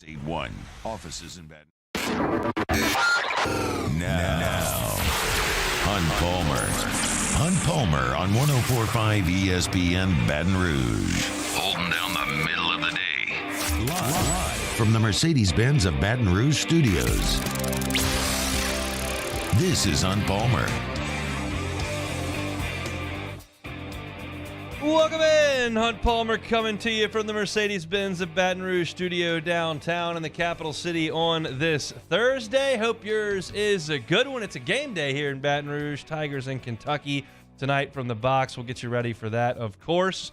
681. Offices in Baton. Now. Hunt Palmer on 104.5 ESPN Baton Rouge. Holding down the middle of the day. Live from the Mercedes-Benz of Baton Rouge studios. This is Hunt Palmer. Welcome in. Hunt Palmer coming to you from the Mercedes-Benz of Baton Rouge studio downtown in the capital city on this Thursday. Hope yours is a good one. It's a game day here in Baton Rouge. Tigers in Kentucky tonight from the box. We'll get you ready for that, of course.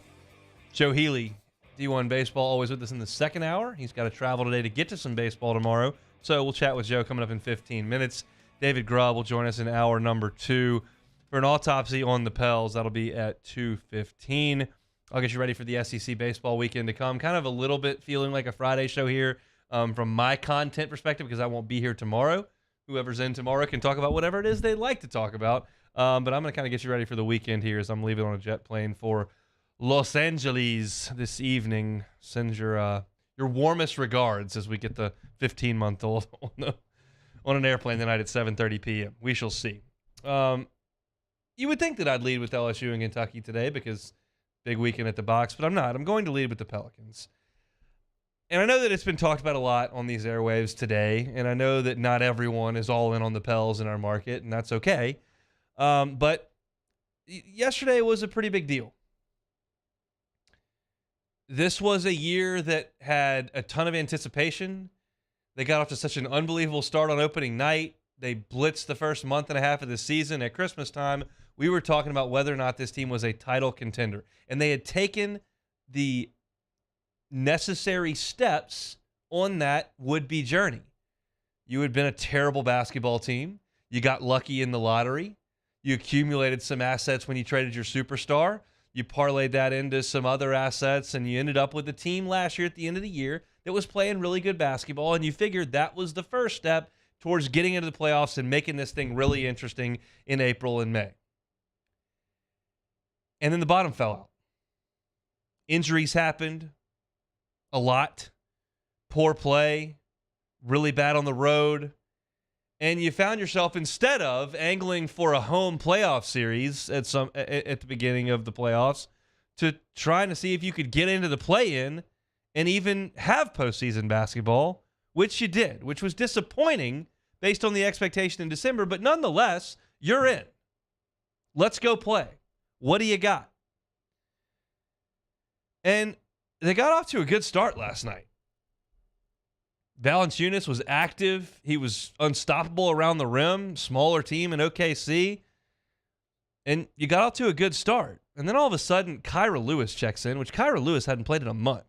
Joe Healy, D1 Baseball, always with us in the second hour. He's got to travel today to get to some baseball tomorrow. So we'll chat with Joe coming up in 15 minutes. David Grubb will join us in hour number 2. For an autopsy on the Pels. That'll be at 2:15. I'll get you ready for the SEC baseball weekend to come. Kind of a little bit feeling like a Friday show here from my content perspective because I won't be here tomorrow. Whoever's in tomorrow can talk about whatever it is they'd like to talk about. But I'm going to kind of get you ready for the weekend here as I'm leaving on a jet plane for Los Angeles this evening. Send your warmest regards as we get the 15-month-old on an airplane tonight at 7:30 p.m. We shall see. You would think that I'd lead with LSU and Kentucky today because big weekend at the box, but I'm not. I'm going to lead with the Pelicans. And I know that it's been talked about a lot on these airwaves today, and I know that not everyone is all in on the Pels in our market, and that's okay. But yesterday was a pretty big deal. This was a year that had a ton of anticipation. They got off to such an unbelievable start on opening night. They blitzed the first month and a half of the season. At Christmas time, we were talking about whether or not this team was a title contender. And they had taken the necessary steps on that would-be journey. You had been a terrible basketball team. You got lucky in the lottery. You accumulated some assets when you traded your superstar. You parlayed that into some other assets, and you ended up with a team last year at the end of the year that was playing really good basketball, and you figured that was the first step towards getting into the playoffs and making this thing really interesting in April and May. And then the bottom fell out. Injuries happened a lot. Poor play. Really bad on the road. And you found yourself, instead of angling for a home playoff series at the beginning of the playoffs, to trying to see if you could get into the play-in and even have postseason basketball, which you did, which was disappointing based on the expectation in December, but nonetheless, you're in. Let's go play. What do you got? And they got off to a good start last night. Valanciunas was active. He was unstoppable around the rim, smaller team in OKC. And you got off to a good start. And then all of a sudden, Kyra Lewis checks in, which Kyra Lewis hadn't played in a month.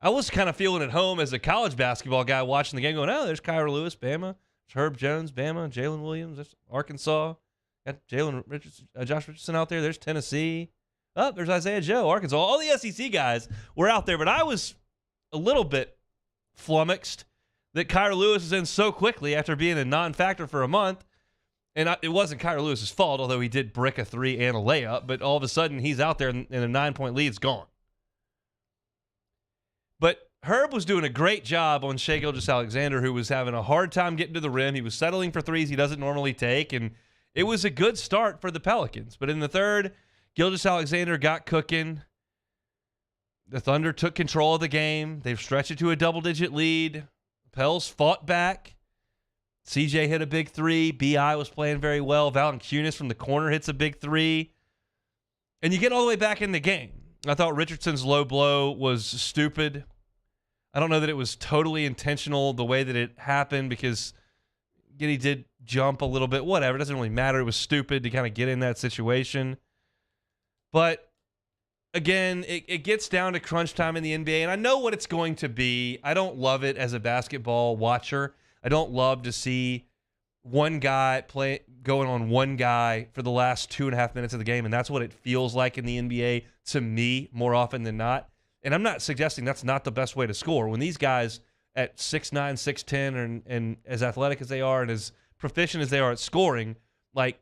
I was kind of feeling at home as a college basketball guy watching the game going, oh, there's Kyra Lewis, Bama. There's Herb Jones, Bama. Jalen Williams, there's Arkansas. Got Josh Richardson out there. There's Tennessee. Oh, there's Isaiah Joe, Arkansas. All the SEC guys were out there, but I was a little bit flummoxed that Kyra Lewis is in so quickly after being a non-factor for a month. And it wasn't Kyra Lewis's fault, although he did brick a 3 and a layup, but all of a sudden he's out there and a 9-point lead's gone. But Herb was doing a great job on Shai Gilgeous-Alexander, who was having a hard time getting to the rim. He was settling for threes he doesn't normally take, and it was a good start for the Pelicans. But in the third, Gilgeous-Alexander got cooking. The Thunder took control of the game. They've stretched it to a double-digit lead. Pels fought back. CJ hit a big 3. B.I. was playing very well. Valanciunas from the corner hits a big 3. And you get all the way back in the game. I thought Richardson's low blow was stupid. I don't know that it was totally intentional the way that it happened because Giddey did jump a little bit. Whatever. It doesn't really matter. It was stupid to kind of get in that situation. But again, it gets down to crunch time in the NBA, and I know what it's going to be. I don't love it as a basketball watcher. I don't love to see one guy going on one guy for the last 2.5 minutes of the game, and that's what it feels like in the NBA to me more often than not. And I'm not suggesting that's not the best way to score. When these guys at 6'9", 6'10", and as athletic as they are and as proficient as they are at scoring, like,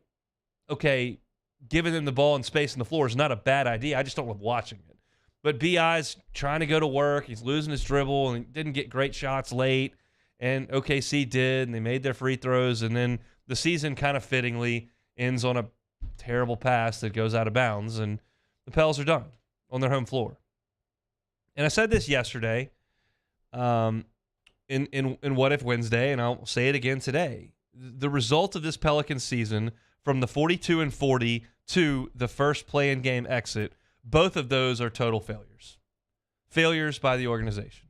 okay, giving them the ball and space on the floor is not a bad idea. I just don't love watching it. But BI's trying to go to work. He's losing his dribble and didn't get great shots late. And OKC did, and they made their free throws. And then the season kind of fittingly ends on a terrible pass that goes out of bounds. And the Pels are done on their home floor. And I said this yesterday in What If Wednesday, and I'll say it again today. The result of this Pelicans season, from the 42-40 to the first play-in game exit, both of those are total failures. Failures by the organization.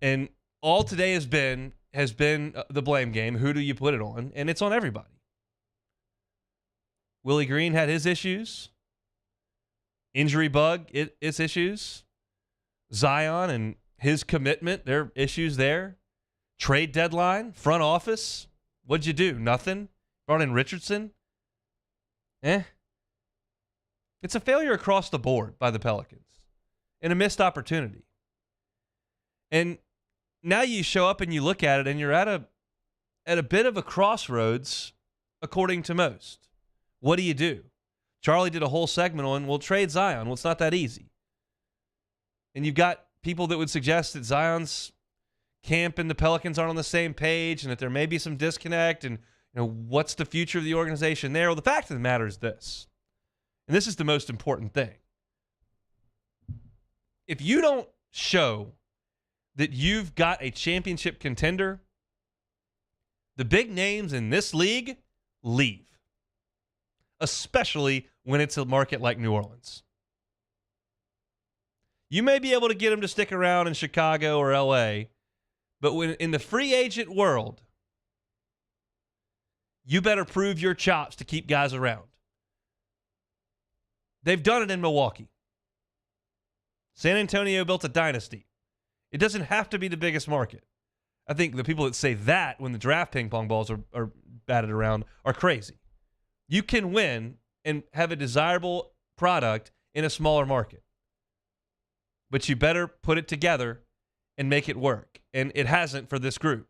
And all today has been the blame game. Who do you put it on? And it's on everybody. Willie Green had his issues. Injury bug, its issues. Zion and his commitment, there are issues there. Trade deadline, front office. What'd you do? Nothing? Brought in Richardson? It's a failure across the board by the Pelicans and a missed opportunity. And now you show up and you look at it and you're at a bit of a crossroads, according to most. What do you do? Charlie did a whole segment on, well, trade Zion. Well, it's not that easy. And you've got people that would suggest that Zion's camp and the Pelicans aren't on the same page and that there may be some disconnect and, what's the future of the organization there? Well, the fact of the matter is this, and this is the most important thing. If you don't show that you've got a championship contender, the big names in this league leave, especially when it's a market like New Orleans. You may be able to get them to stick around in Chicago or LA, but when in the free agent world, you better prove your chops to keep guys around. They've done it in Milwaukee. San Antonio built a dynasty. It doesn't have to be the biggest market. I think the people that say that when the draft ping pong balls are batted around are crazy. You can win and have a desirable product in a smaller market. But you better put it together and make it work. And it hasn't for this group.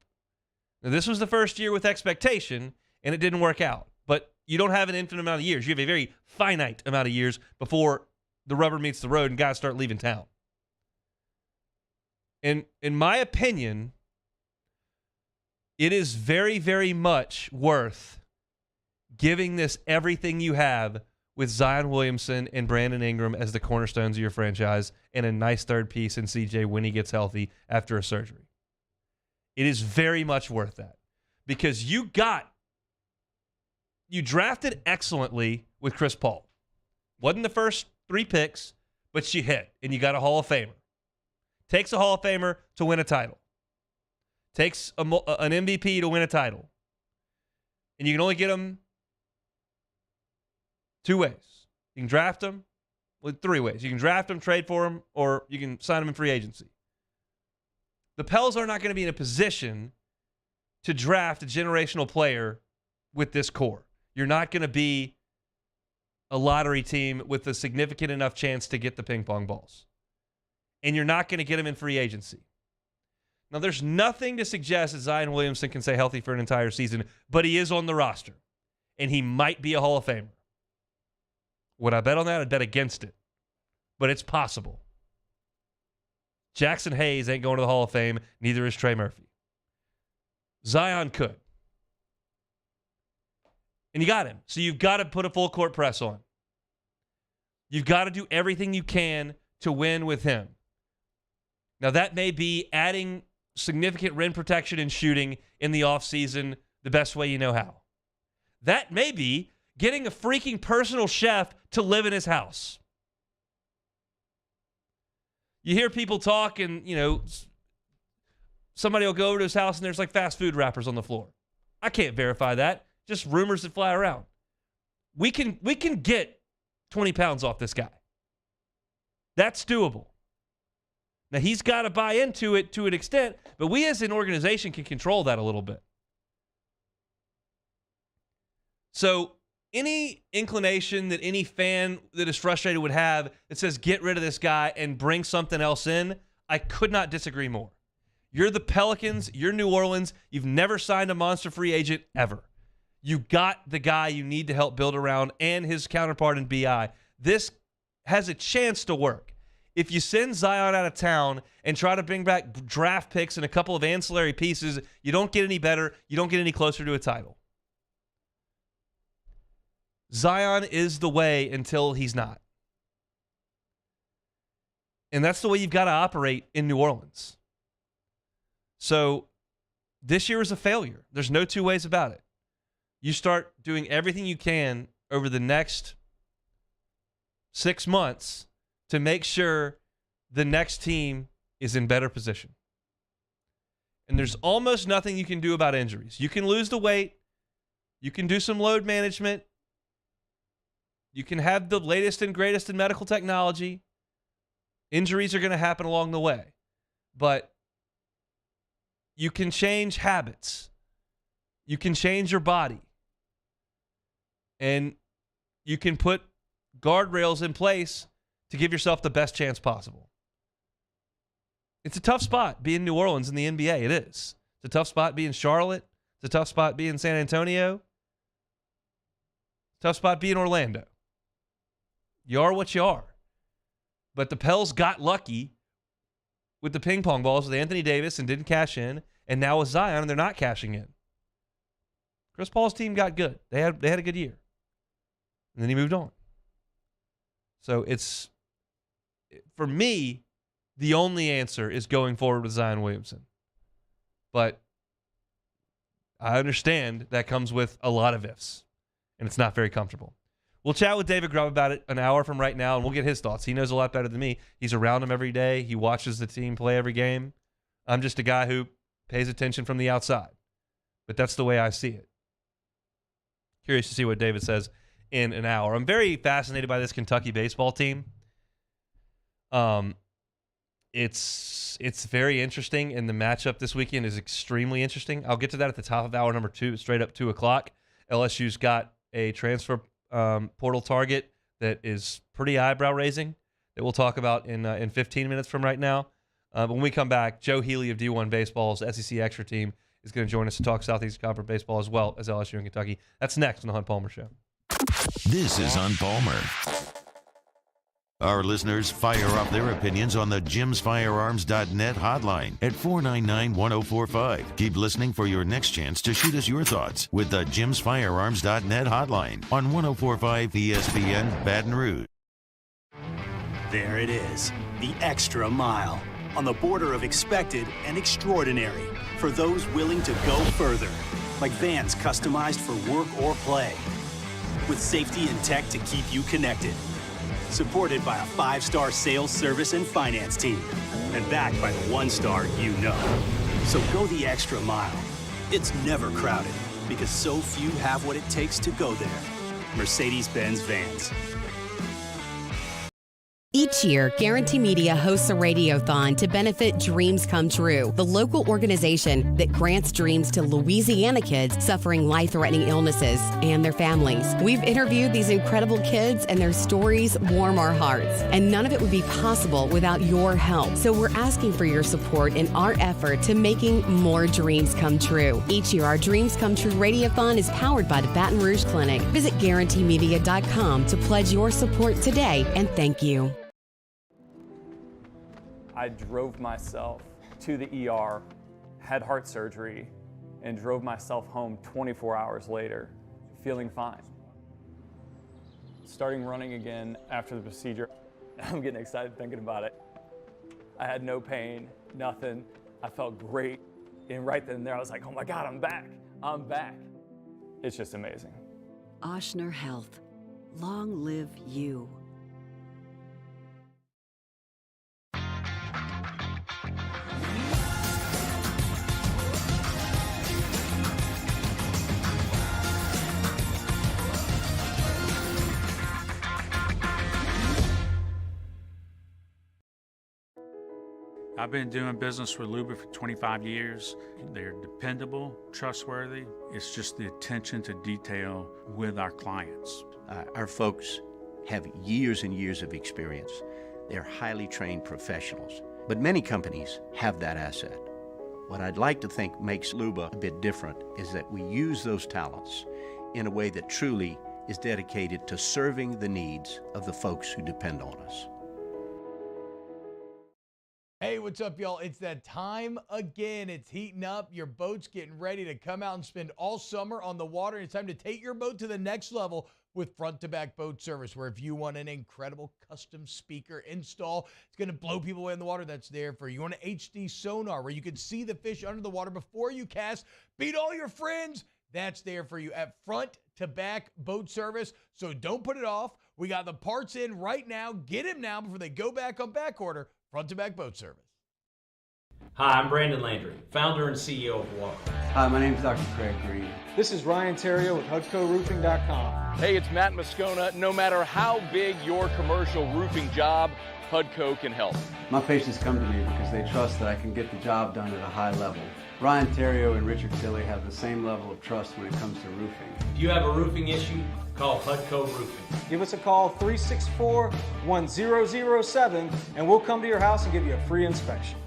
Now, this was the first year with expectation, and it didn't work out. But you don't have an infinite amount of years. You have a very finite amount of years before the rubber meets the road and guys start leaving town. And in my opinion, it is very, very much worth giving this everything you have with Zion Williamson and Brandon Ingram as the cornerstones of your franchise and a nice third piece in CJ when he gets healthy after a surgery. It is very much worth that because you drafted excellently with Chris Paul. Wasn't the first 3 picks, but you hit, and you got a Hall of Famer. Takes a Hall of Famer to win a title. Takes an MVP to win a title. And you can only get him 2 ways. You can draft him with 3 ways. You can draft him, trade for him, or you can sign him in free agency. The Pels are not going to be in a position to draft a generational player with this core. You're not going to be a lottery team with a significant enough chance to get the ping pong balls. And you're not going to get him in free agency. Now, there's nothing to suggest that Zion Williamson can stay healthy for an entire season, but he is on the roster, and he might be a Hall of Famer. Would I bet on that? I'd bet against it, but it's possible. Jackson Hayes ain't going to the Hall of Fame, neither is Trey Murphy. Zion could. And you got him. So you've got to put a full court press on. You've got to do everything you can to win with him. Now, that may be adding significant rim protection and shooting in the offseason the best way you know how. That may be getting a freaking personal chef to live in his house. You hear people talk and, somebody will go over to his house and there's like fast food wrappers on the floor. I can't verify that. Just rumors that fly around. We can get 20 pounds off this guy. That's doable. Now, he's got to buy into it to an extent, but we as an organization can control that a little bit. So any inclination that any fan that is frustrated would have that says get rid of this guy and bring something else in, I could not disagree more. You're the Pelicans. You're New Orleans. You've never signed a monster free agent ever. You got the guy you need to help build around and his counterpart in BI. This has a chance to work. if you send Zion out of town and try to bring back draft picks and a couple of ancillary pieces, you don't get any better. You don't get any closer to a title. Zion is the way until he's not. And that's the way you've got to operate in New Orleans. So this year is a failure. There's no two ways about it. You start doing everything you can over the next 6 months to make sure the next team is in better position. And there's almost nothing you can do about injuries. You can lose the weight. You can do some load management. You can have the latest and greatest in medical technology. Injuries are going to happen along the way. But you can change habits. You can change your body. And you can put guardrails in place to give yourself the best chance possible. It's a tough spot being New Orleans in the NBA. It is. It's a tough spot being Charlotte. It's a tough spot being San Antonio. Tough spot being Orlando. You are what you are. But the Pels got lucky with the ping pong balls with Anthony Davis and didn't cash in. And now with Zion, and they're not cashing in. Chris Paul's team got good. They had a good year. And then he moved on. So it's, for me, the only answer is going forward with Zion Williamson. But I understand that comes with a lot of ifs, and it's not very comfortable. We'll chat with David Grubb about it an hour from right now, and we'll get his thoughts. He knows a lot better than me. He's around him every day. He watches the team play every game. I'm just a guy who pays attention from the outside. But that's the way I see it. Curious to see what David says in an hour. I'm very fascinated by this Kentucky baseball team. It's very interesting, and the matchup this weekend is extremely interesting. I'll get to that at the top of hour number 2, straight up 2 o'clock. LSU's got a transfer portal target that is pretty eyebrow-raising that we'll talk about in 15 minutes from right now. But when we come back, Joe Healy of D1 Baseball's SEC Extra Team is going to join us to talk Southeast Conference baseball as well as LSU and Kentucky. That's next on the Hunt Palmer Show. This is Hunt Palmer. Our listeners fire off their opinions on the jimsfirearms.net hotline at 499-1045. Keep listening for your next chance to shoot us your thoughts with the jimsfirearms.net hotline on 1045 ESPN Baton Rouge. There it is, the extra mile, on the border of expected and extraordinary for those willing to go further, like vans customized for work or play, with safety and tech to keep you connected. Supported by a 5-star sales, service, and finance team. And backed by the 1-star you know. So go the extra mile. It's never crowded because so few have what it takes to go there. Mercedes-Benz Vans. Each year, Guarantee Media hosts a radiothon to benefit Dreams Come True, the local organization that grants dreams to Louisiana kids suffering life-threatening illnesses and their families. We've interviewed these incredible kids, and their stories warm our hearts. And none of it would be possible without your help. So we're asking for your support in our effort to making more dreams come true. Each year, our Dreams Come True radiothon is powered by the Baton Rouge Clinic. Visit GuaranteeMedia.com to pledge your support today, and thank you. I drove myself to the ER, had heart surgery, and drove myself home 24 hours later, feeling fine. Starting running again after the procedure, I'm getting excited thinking about it. I had no pain, nothing. I felt great. And right then and there, I was like, oh my God, I'm back. I'm back. It's just amazing. Ochsner Health. Long live you. I've been doing business with Luba for 25 years. They're dependable, trustworthy. It's just the attention to detail with our clients. Our folks have years and years of experience. They're highly trained professionals, but many companies have that asset. What I'd like to think makes Luba a bit different is that we use those talents in a way that truly is dedicated to serving the needs of the folks who depend on us. what's up, y'all? It's that time again. It's heating up. Your boat's getting ready to come out and spend all summer on the water. It's time to take your boat to the next level with front-to-back boat service, where if you want an incredible custom speaker install, it's going to blow people away in the water, that's there for you. You want an HD sonar where you can see the fish under the water before you cast, beat all your friends, that's there for you at front-to-back boat service. So don't put it off. We got the parts in right now. Get them now before they go back on back order. Front-to-back boat service. Hi, I'm Brandon Landry, founder and CEO of Walk. Hi, my name is Dr. Craig Green. This is Ryan Terrio with HUDCoRoofing.com. Hey, it's Matt Moscona. No matter how big your commercial roofing job, HUDCO can help. My patients come to me because they trust that I can get the job done at a high level. Ryan Terrio and Richard Tilley have the same level of trust when it comes to roofing. If you have a roofing issue, call HUDCO Roofing. Give us a call, 364-1007, and we'll come to your house and give you a free inspection.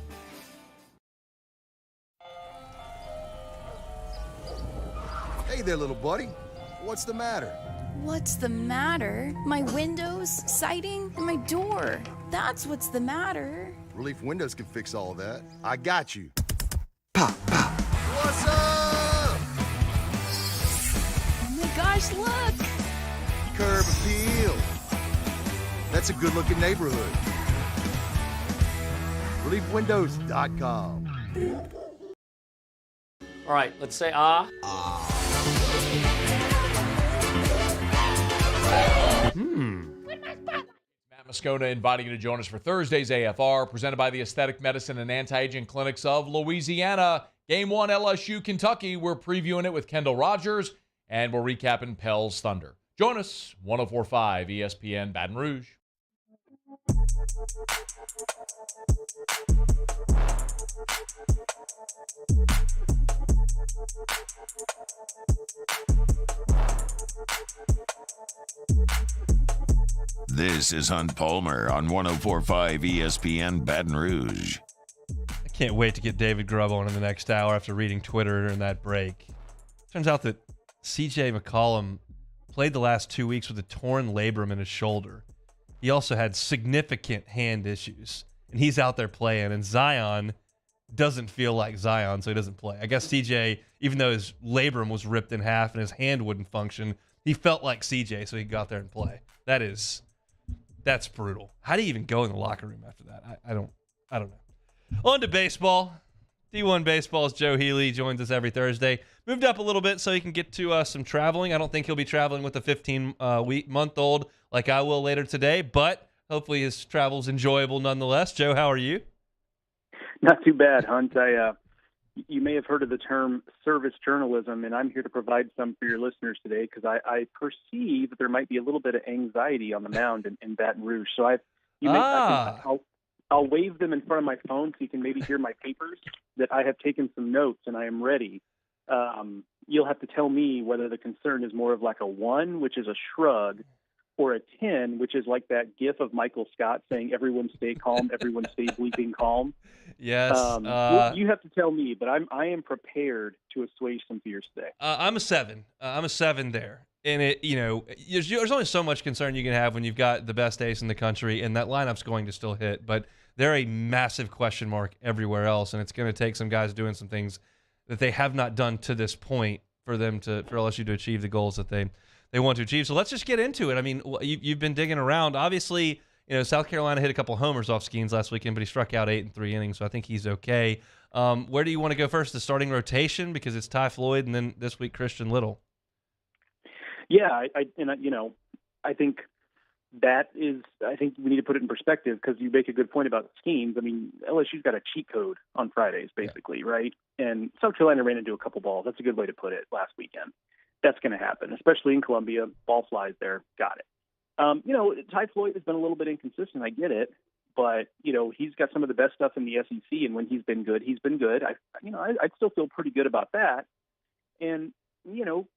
Hey there, little buddy. What's the matter? What's the matter? My windows, siding, and my door. That's what's the matter. Relief Windows can fix all that. I got you. Pop, pop. What's up? Oh my gosh, look! Curb appeal. That's a good-looking neighborhood. ReliefWindows.com. All right, let's say ah. Matt Moscona inviting you to join us for Thursday's AFR, presented by the Aesthetic Medicine and Anti-Aging Clinics of Louisiana. Game 1, LSU, Kentucky. We're previewing it with Kendall Rogers, and we're recapping Pels Thunder. Join us, 104.5 ESPN Baton Rouge. This is Hunt Palmer on 104.5 ESPN Baton Rouge. I can't wait to get David Grubb on in the next hour after reading Twitter during that break. Turns out that CJ McCollum played the last 2 weeks with a torn labrum in his shoulder. He also had significant hand issues, and he's out there playing, and Zion doesn't feel like Zion, so he doesn't play. I guess CJ, even though his labrum was ripped in half and his hand wouldn't function, he felt like CJ, so he could go out there and play. That's brutal. How do you even go in the locker room after that? I don't know. On to baseball. D1 Baseball's Joe Healy joins us every Thursday. Moved up a little bit so he can get to some traveling. I don't think he'll be traveling with a 15-month-old like I will later today, but hopefully his travel's enjoyable nonetheless. Joe, how are you? Not too bad, Hunt. You may have heard of the term service journalism, and I'm here to provide some for your listeners today because I perceive that there might be a little bit of anxiety on the mound in Baton Rouge. So I'll wave them in front of my phone so you can maybe hear my papers that I have taken some notes and I am ready. You'll have to tell me whether the concern is more of like a 1, which is a shrug, or a 10, which is like that gif of Michael Scott saying, everyone stay calm, everyone stay bleeping calm. Yes. You have to tell me, but I am prepared to assuage some fears today. I'm a 7. I'm a 7 there. And there's only so much concern you can have when you've got the best ace in the country, and that lineup's going to still hit. But they're a massive question mark everywhere else, and it's going to take some guys doing some things that they have not done to this point for LSU to achieve the goals that they want to achieve. So let's just get into it. I mean, you've been digging around. Obviously, South Carolina hit a couple homers off Skeens last weekend, but he struck out 8 in 3 innings, so I think he's okay. Where do you want to go first? The starting rotation, because it's Ty Floyd, and then this week Christian Little. Yeah, I think I think we need to put it in perspective because you make a good point about Skeens. I mean, LSU's got a cheat code on Fridays, basically, right? And South Carolina ran into a couple balls. That's a good way to put it last weekend. That's going to happen, especially in Columbia. Ball flies there. Got it. Ty Floyd has been a little bit inconsistent. I get it. But, he's got some of the best stuff in the SEC, and when he's been good, he's been good. I'd still feel pretty good about that. And,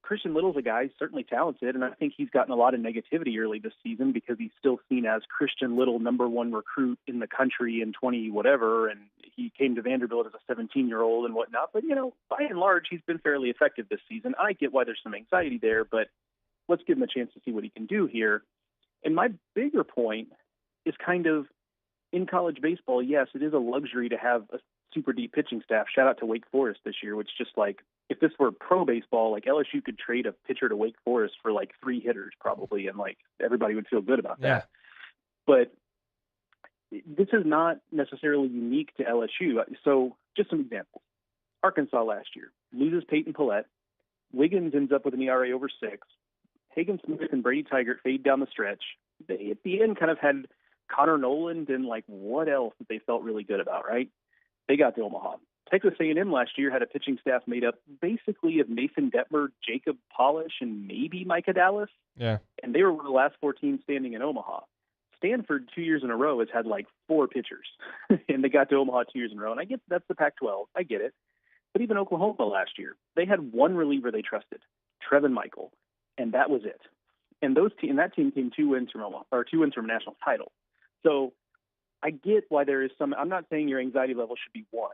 Christian Little's a guy certainly talented, and I think he's gotten a lot of negativity early this season because he's still seen as Christian Little, #1 recruit in the country in 20 whatever, and he came to Vanderbilt as a 17-year-old and whatnot. But, by and large, he's been fairly effective this season. I get why there's some anxiety there, but let's give him a chance to see what he can do here. And my bigger point is kind of in college baseball, yes, it is a luxury to have a super deep pitching staff. Shout out to Wake Forest this year, which just like, if this were pro baseball, like LSU could trade a pitcher to Wake Forest for like 3 hitters probably, and like everybody would feel good about that. Yeah. But this is not necessarily unique to LSU. So just some examples. Arkansas last year loses Peyton Pillette. Wiggins ends up with an ERA over 6. Hagen Smith and Brady Tygart fade down the stretch. They, at the end, kind of had Connor Noland and like what else that they felt really good about, right? They got to Omaha. Texas A&M last year had a pitching staff made up basically of Nathan Detmer, Jacob Polish, and maybe Micah Dallas. Yeah. And they were one of the last 4 teams standing in Omaha. Stanford 2 years in a row has had like 4 pitchers, and they got to Omaha 2 years in a row. And I get that's the Pac-12. I get it. But even Oklahoma last year, they had one reliever they trusted, Trevin Michael, and that was it. And that team came 2 wins from Omaha, or 2 wins from a national title. So I get why there is some. I'm not saying your anxiety level should be 1.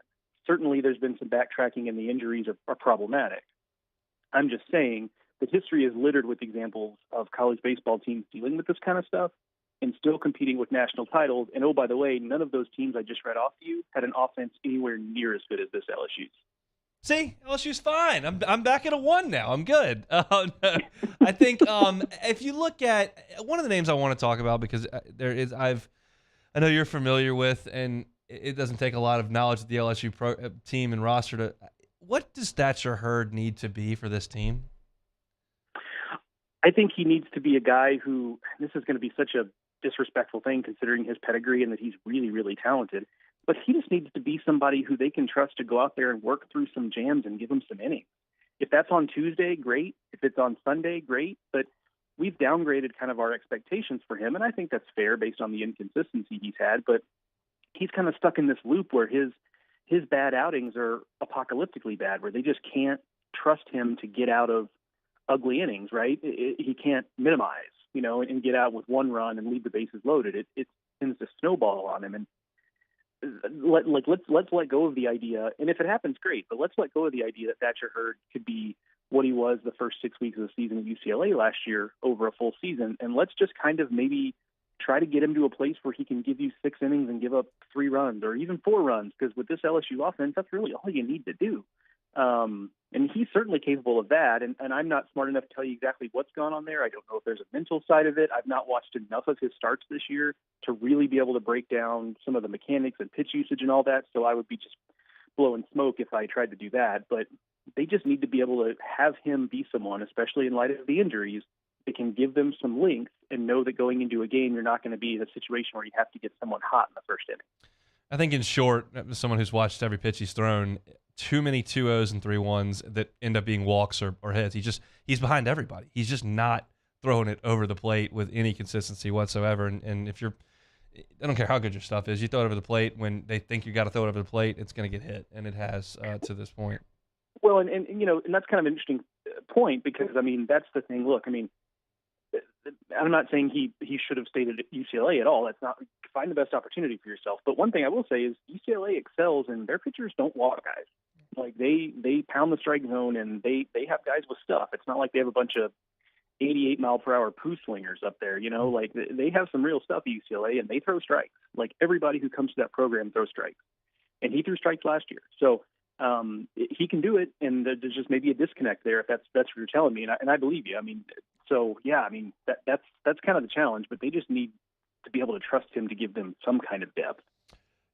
Certainly, there's been some backtracking, and the injuries are problematic. I'm just saying that history is littered with examples of college baseball teams dealing with this kind of stuff and still competing with national titles. And oh, by the way, none of those teams I just read off to you had an offense anywhere near as good as this LSU's. See, LSU's fine. I'm back at a 1 now. I'm good. I think if you look at one of the names I want to talk about, because I know you're familiar with, and it doesn't take a lot of knowledge of the LSU team and roster to. What does Thatcher Hurd need to be for this team? I think he needs to be a guy who. This is going to be such a disrespectful thing considering his pedigree and that he's really, really talented. But he just needs to be somebody who they can trust to go out there and work through some jams and give them some innings. If that's on Tuesday, great. If it's on Sunday, great. But we've downgraded kind of our expectations for him, and I think that's fair based on the inconsistency he's had. But he's kind of stuck in this loop where his bad outings are apocalyptically bad, where they just can't trust him to get out of ugly innings, right? He can't minimize, and get out with 1 run and leave the bases loaded. It tends to snowball on him. And let's let go of the idea, and if it happens, great. But let's let go of the idea that Thatcher Hurd could be what he was the first 6 weeks of the season at UCLA last year over a full season, and let's just kind of maybe try to get him to a place where he can give you 6 innings and give up 3 runs or even 4 runs. Because with this LSU offense, that's really all you need to do. And he's certainly capable of that. And I'm not smart enough to tell you exactly what's gone on there. I don't know if there's a mental side of it. I've not watched enough of his starts this year to really be able to break down some of the mechanics and pitch usage and all that. So I would be just blowing smoke if I tried to do that. But they just need to be able to have him be someone, especially in light of the injuries, that can give them some length and know that going into a game, you're not going to be in a situation where you have to get someone hot in the first inning. I think in short, as someone who's watched every pitch he's thrown, too many 2-0s and 3-1s that end up being walks or hits. He's behind everybody. He's just not throwing it over the plate with any consistency whatsoever. And if I don't care how good your stuff is, you throw it over the plate when they think you got to throw it over the plate, it's going to get hit, and it has to this point. Well, and that's kind of an interesting point because that's the thing. Look, I'm not saying he should have stayed at UCLA at all. That's not. Find the best opportunity for yourself. But one thing I will say is UCLA excels, and their pitchers don't walk guys. Like they pound the strike zone, and they have guys with stuff. It's not like they have a bunch of 88-mile-per-hour poo swingers up there. Like they have some real stuff at UCLA, and they throw strikes. Like everybody who comes to that program throws strikes, and he threw strikes last year. So he can do it, and there's just maybe a disconnect there if that's what you're telling me, and I believe you. That's kind of the challenge, but they just need to be able to trust him to give them some kind of depth.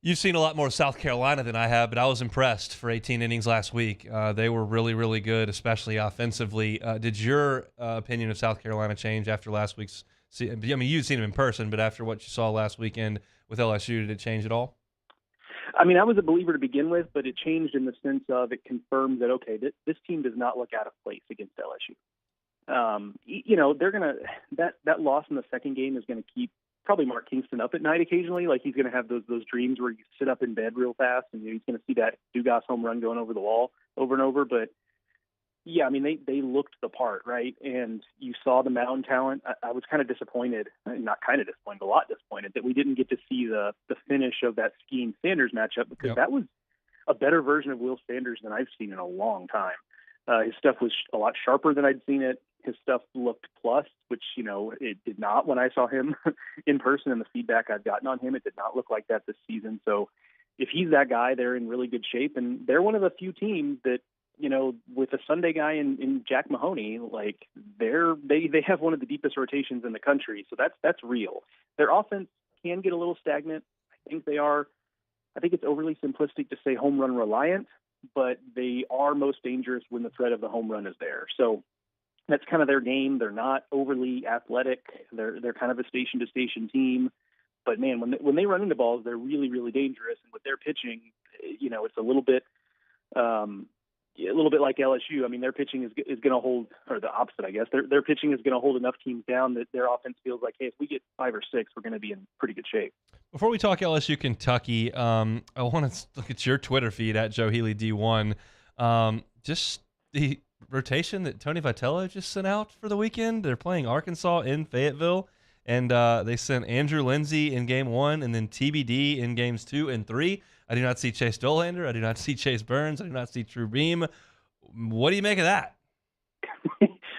You've seen a lot more South Carolina than I have, but I was impressed for 18 innings last week. They were really, really good, especially offensively. Did your opinion of South Carolina change after last week's season? You've seen them in person, but after what you saw last weekend with LSU, did it change at all? I was a believer to begin with, but it changed in the sense of it confirmed that, okay, this team does not look out of place against LSU. They're going to – that loss in the second game is going to keep probably Mark Kingston up at night occasionally. Like he's going to have those dreams where you sit up in bed real fast and he's going to see that Dugas home run going over the wall over and over. But, yeah, they looked the part, right? And you saw the mound talent. I was kind of disappointed – not kind of disappointed, a lot disappointed that we didn't get to see the finish of that Skeen-Sanders matchup because that was a better version of Will Sanders than I've seen in a long time. His stuff was a lot sharper than I'd seen it. his stuff looked plus, which, it did not when I saw him in person, and the feedback I've gotten on him, it did not look like that this season. So if he's that guy, they're in really good shape, and they're one of the few teams that, with a Sunday guy in Jack Mahoney, like they have one of the deepest rotations in the country. So that's real. Their offense can get a little stagnant. I think it's overly simplistic to say home run reliant, but they are most dangerous when the threat of the home run is there. So that's kind of their game. They're not overly athletic. They're kind of a station to station team. But man, when they run into balls, they're really, really dangerous. And with their pitching, it's a little bit like LSU. I mean, their pitching is going to hold, or the opposite, I guess. Their pitching is going to hold enough teams down that their offense feels like, hey, if we get 5 or 6, we're going to be in pretty good shape. Before we talk LSU Kentucky, I want to look at your Twitter feed at Joe Healy D1. Just the rotation that Tony Vitello just sent out for the weekend. They're playing Arkansas in Fayetteville. And they sent Andrew Lindsay in game 1 and then TBD in games 2 and 3. I do not see Chase Dolander. I do not see Chase Burns. I do not see True Beam. What do you make of that?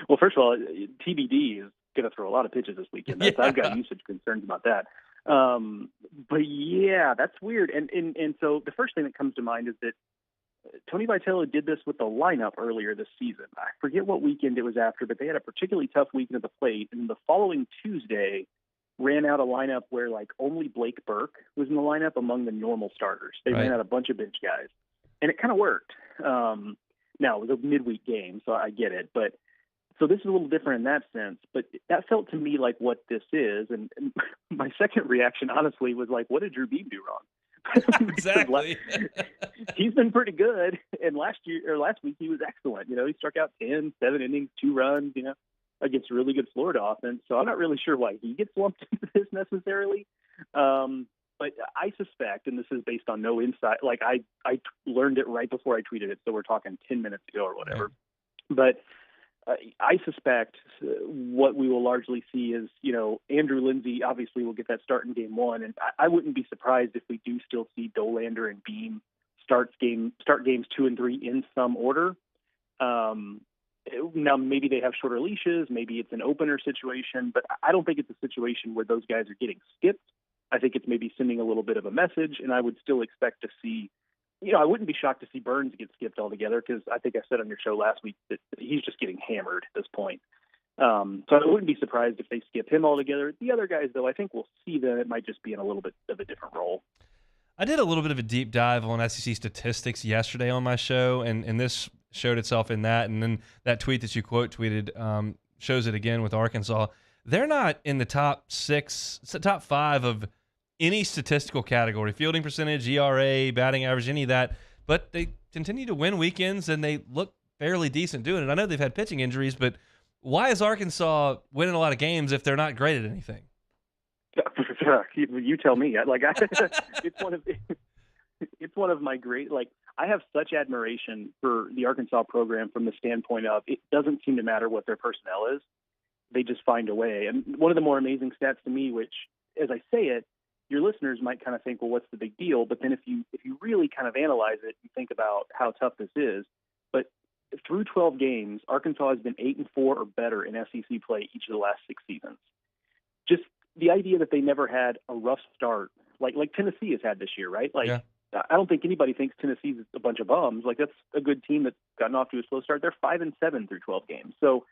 Well, first of all, TBD is going to throw a lot of pitches this weekend. I've got usage concerns about that. But yeah, that's weird. And so the first thing that comes to mind is that Tony Vitello did this with the lineup earlier this season. I forget what weekend it was after, but they had a particularly tough weekend at the plate. And the following Tuesday ran out a lineup where only Blake Burke was in the lineup among the normal starters. They ran out a bunch of bench guys, and it kind of worked. Now it was a midweek game, so I get it. But so this is a little different in that sense, but that felt to me like what this is. And my second reaction, honestly, was like, what did Drew Beam do wrong? Exactly. He's been pretty good, and last week he was excellent. He struck out 10, 7 innings, 2 runs, against a really good Florida offense. So I'm not really sure why he gets lumped into this necessarily. But I suspect, and this is based on no insight, I learned it right before I tweeted it, so we're talking 10 minutes ago or whatever. But I suspect what we will largely see is, Andrew Lindsay obviously will get that start in game 1, and I wouldn't be surprised if we do still see Dolander and Beam start games 2 and 3 in some order. Now maybe they have shorter leashes, maybe it's an opener situation, but I don't think it's a situation where those guys are getting skipped. I think it's maybe sending a little bit of a message, and I would still expect to see. I wouldn't be shocked to see Burns get skipped altogether, because I think I said on your show last week that he's just getting hammered at this point. So I wouldn't be surprised if they skip him altogether. The other guys, though, I think we'll see them. It might just be in a little bit of a different role. I did a little bit of a deep dive on SEC statistics yesterday on my show, and this showed itself in that. And then that tweet that you quote tweeted shows it again with Arkansas. They're not in the top 5 of any statistical category, fielding percentage, ERA, batting average, any of that, but they continue to win weekends and they look fairly decent doing it. I know they've had pitching injuries, but why is Arkansas winning a lot of games if they're not great at anything? You tell me. It's one of my great, I have such admiration for the Arkansas program from the standpoint of it doesn't seem to matter what their personnel is. They just find a way. And one of the more amazing stats to me, which as I say it, your listeners might kind of think, well, what's the big deal? But then if you really kind of analyze it, you think about how tough this is. But through 12 games, Arkansas has been 8-4 or better in SEC play each of the last 6 seasons. Just the idea that they never had a rough start, like Tennessee has had this year, right? I don't think anybody thinks Tennessee's a bunch of bums. That's a good team that's gotten off to a slow start. They're 5-7 through 12 games. So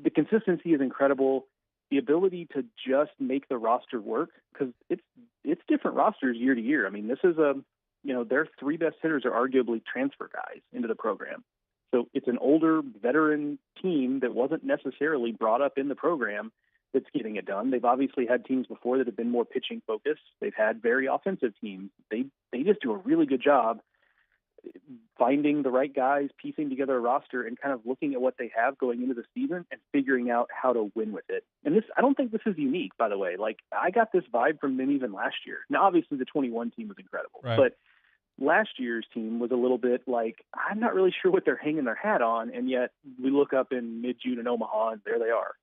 the consistency is incredible. The ability to just make the roster work, because it's different rosters year to year. I mean, this is their 3 best hitters are arguably transfer guys into the program. So it's an older veteran team that wasn't necessarily brought up in the program that's getting it done. They've obviously had teams before that have been more pitching focused. They've had very offensive teams. They just do a really good job finding the right guys, piecing together a roster, and kind of looking at what they have going into the season and figuring out how to win with it. And I don't think this is unique, by the way. I got this vibe from them even last year. Now, obviously, the 21 team was incredible, right, but last year's team was a little bit I'm not really sure what they're hanging their hat on, and yet we look up in mid-June in Omaha, and there they are.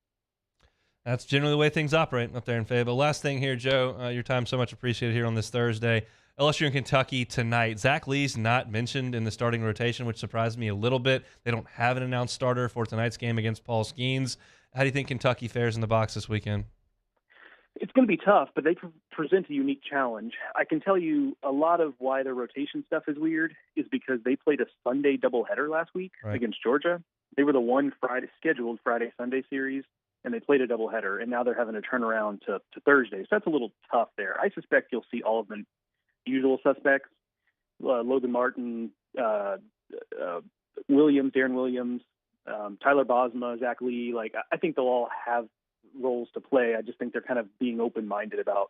That's generally the way things operate up there in Fayetteville. Last thing here, Joe, your time so much appreciated here on this Thursday. LSU and Kentucky tonight. Zach Lee's not mentioned in the starting rotation, which surprised me a little bit. They don't have an announced starter for tonight's game against Paul Skeens. How do you think Kentucky fares in the box this weekend? It's going to be tough, but they present a unique challenge. I can tell you a lot of why their rotation stuff is weird is because they played a Sunday doubleheader last week against Georgia. They were the one scheduled Friday-Sunday series, and they played a doubleheader, and now they're having to turn around to Thursday. So that's a little tough there. I suspect you'll see all of the usual suspects, Logan Martin, Williams, Darren Williams, Tyler Bosma, Zach Lee. I think they'll all have roles to play. I just think they're kind of being open-minded about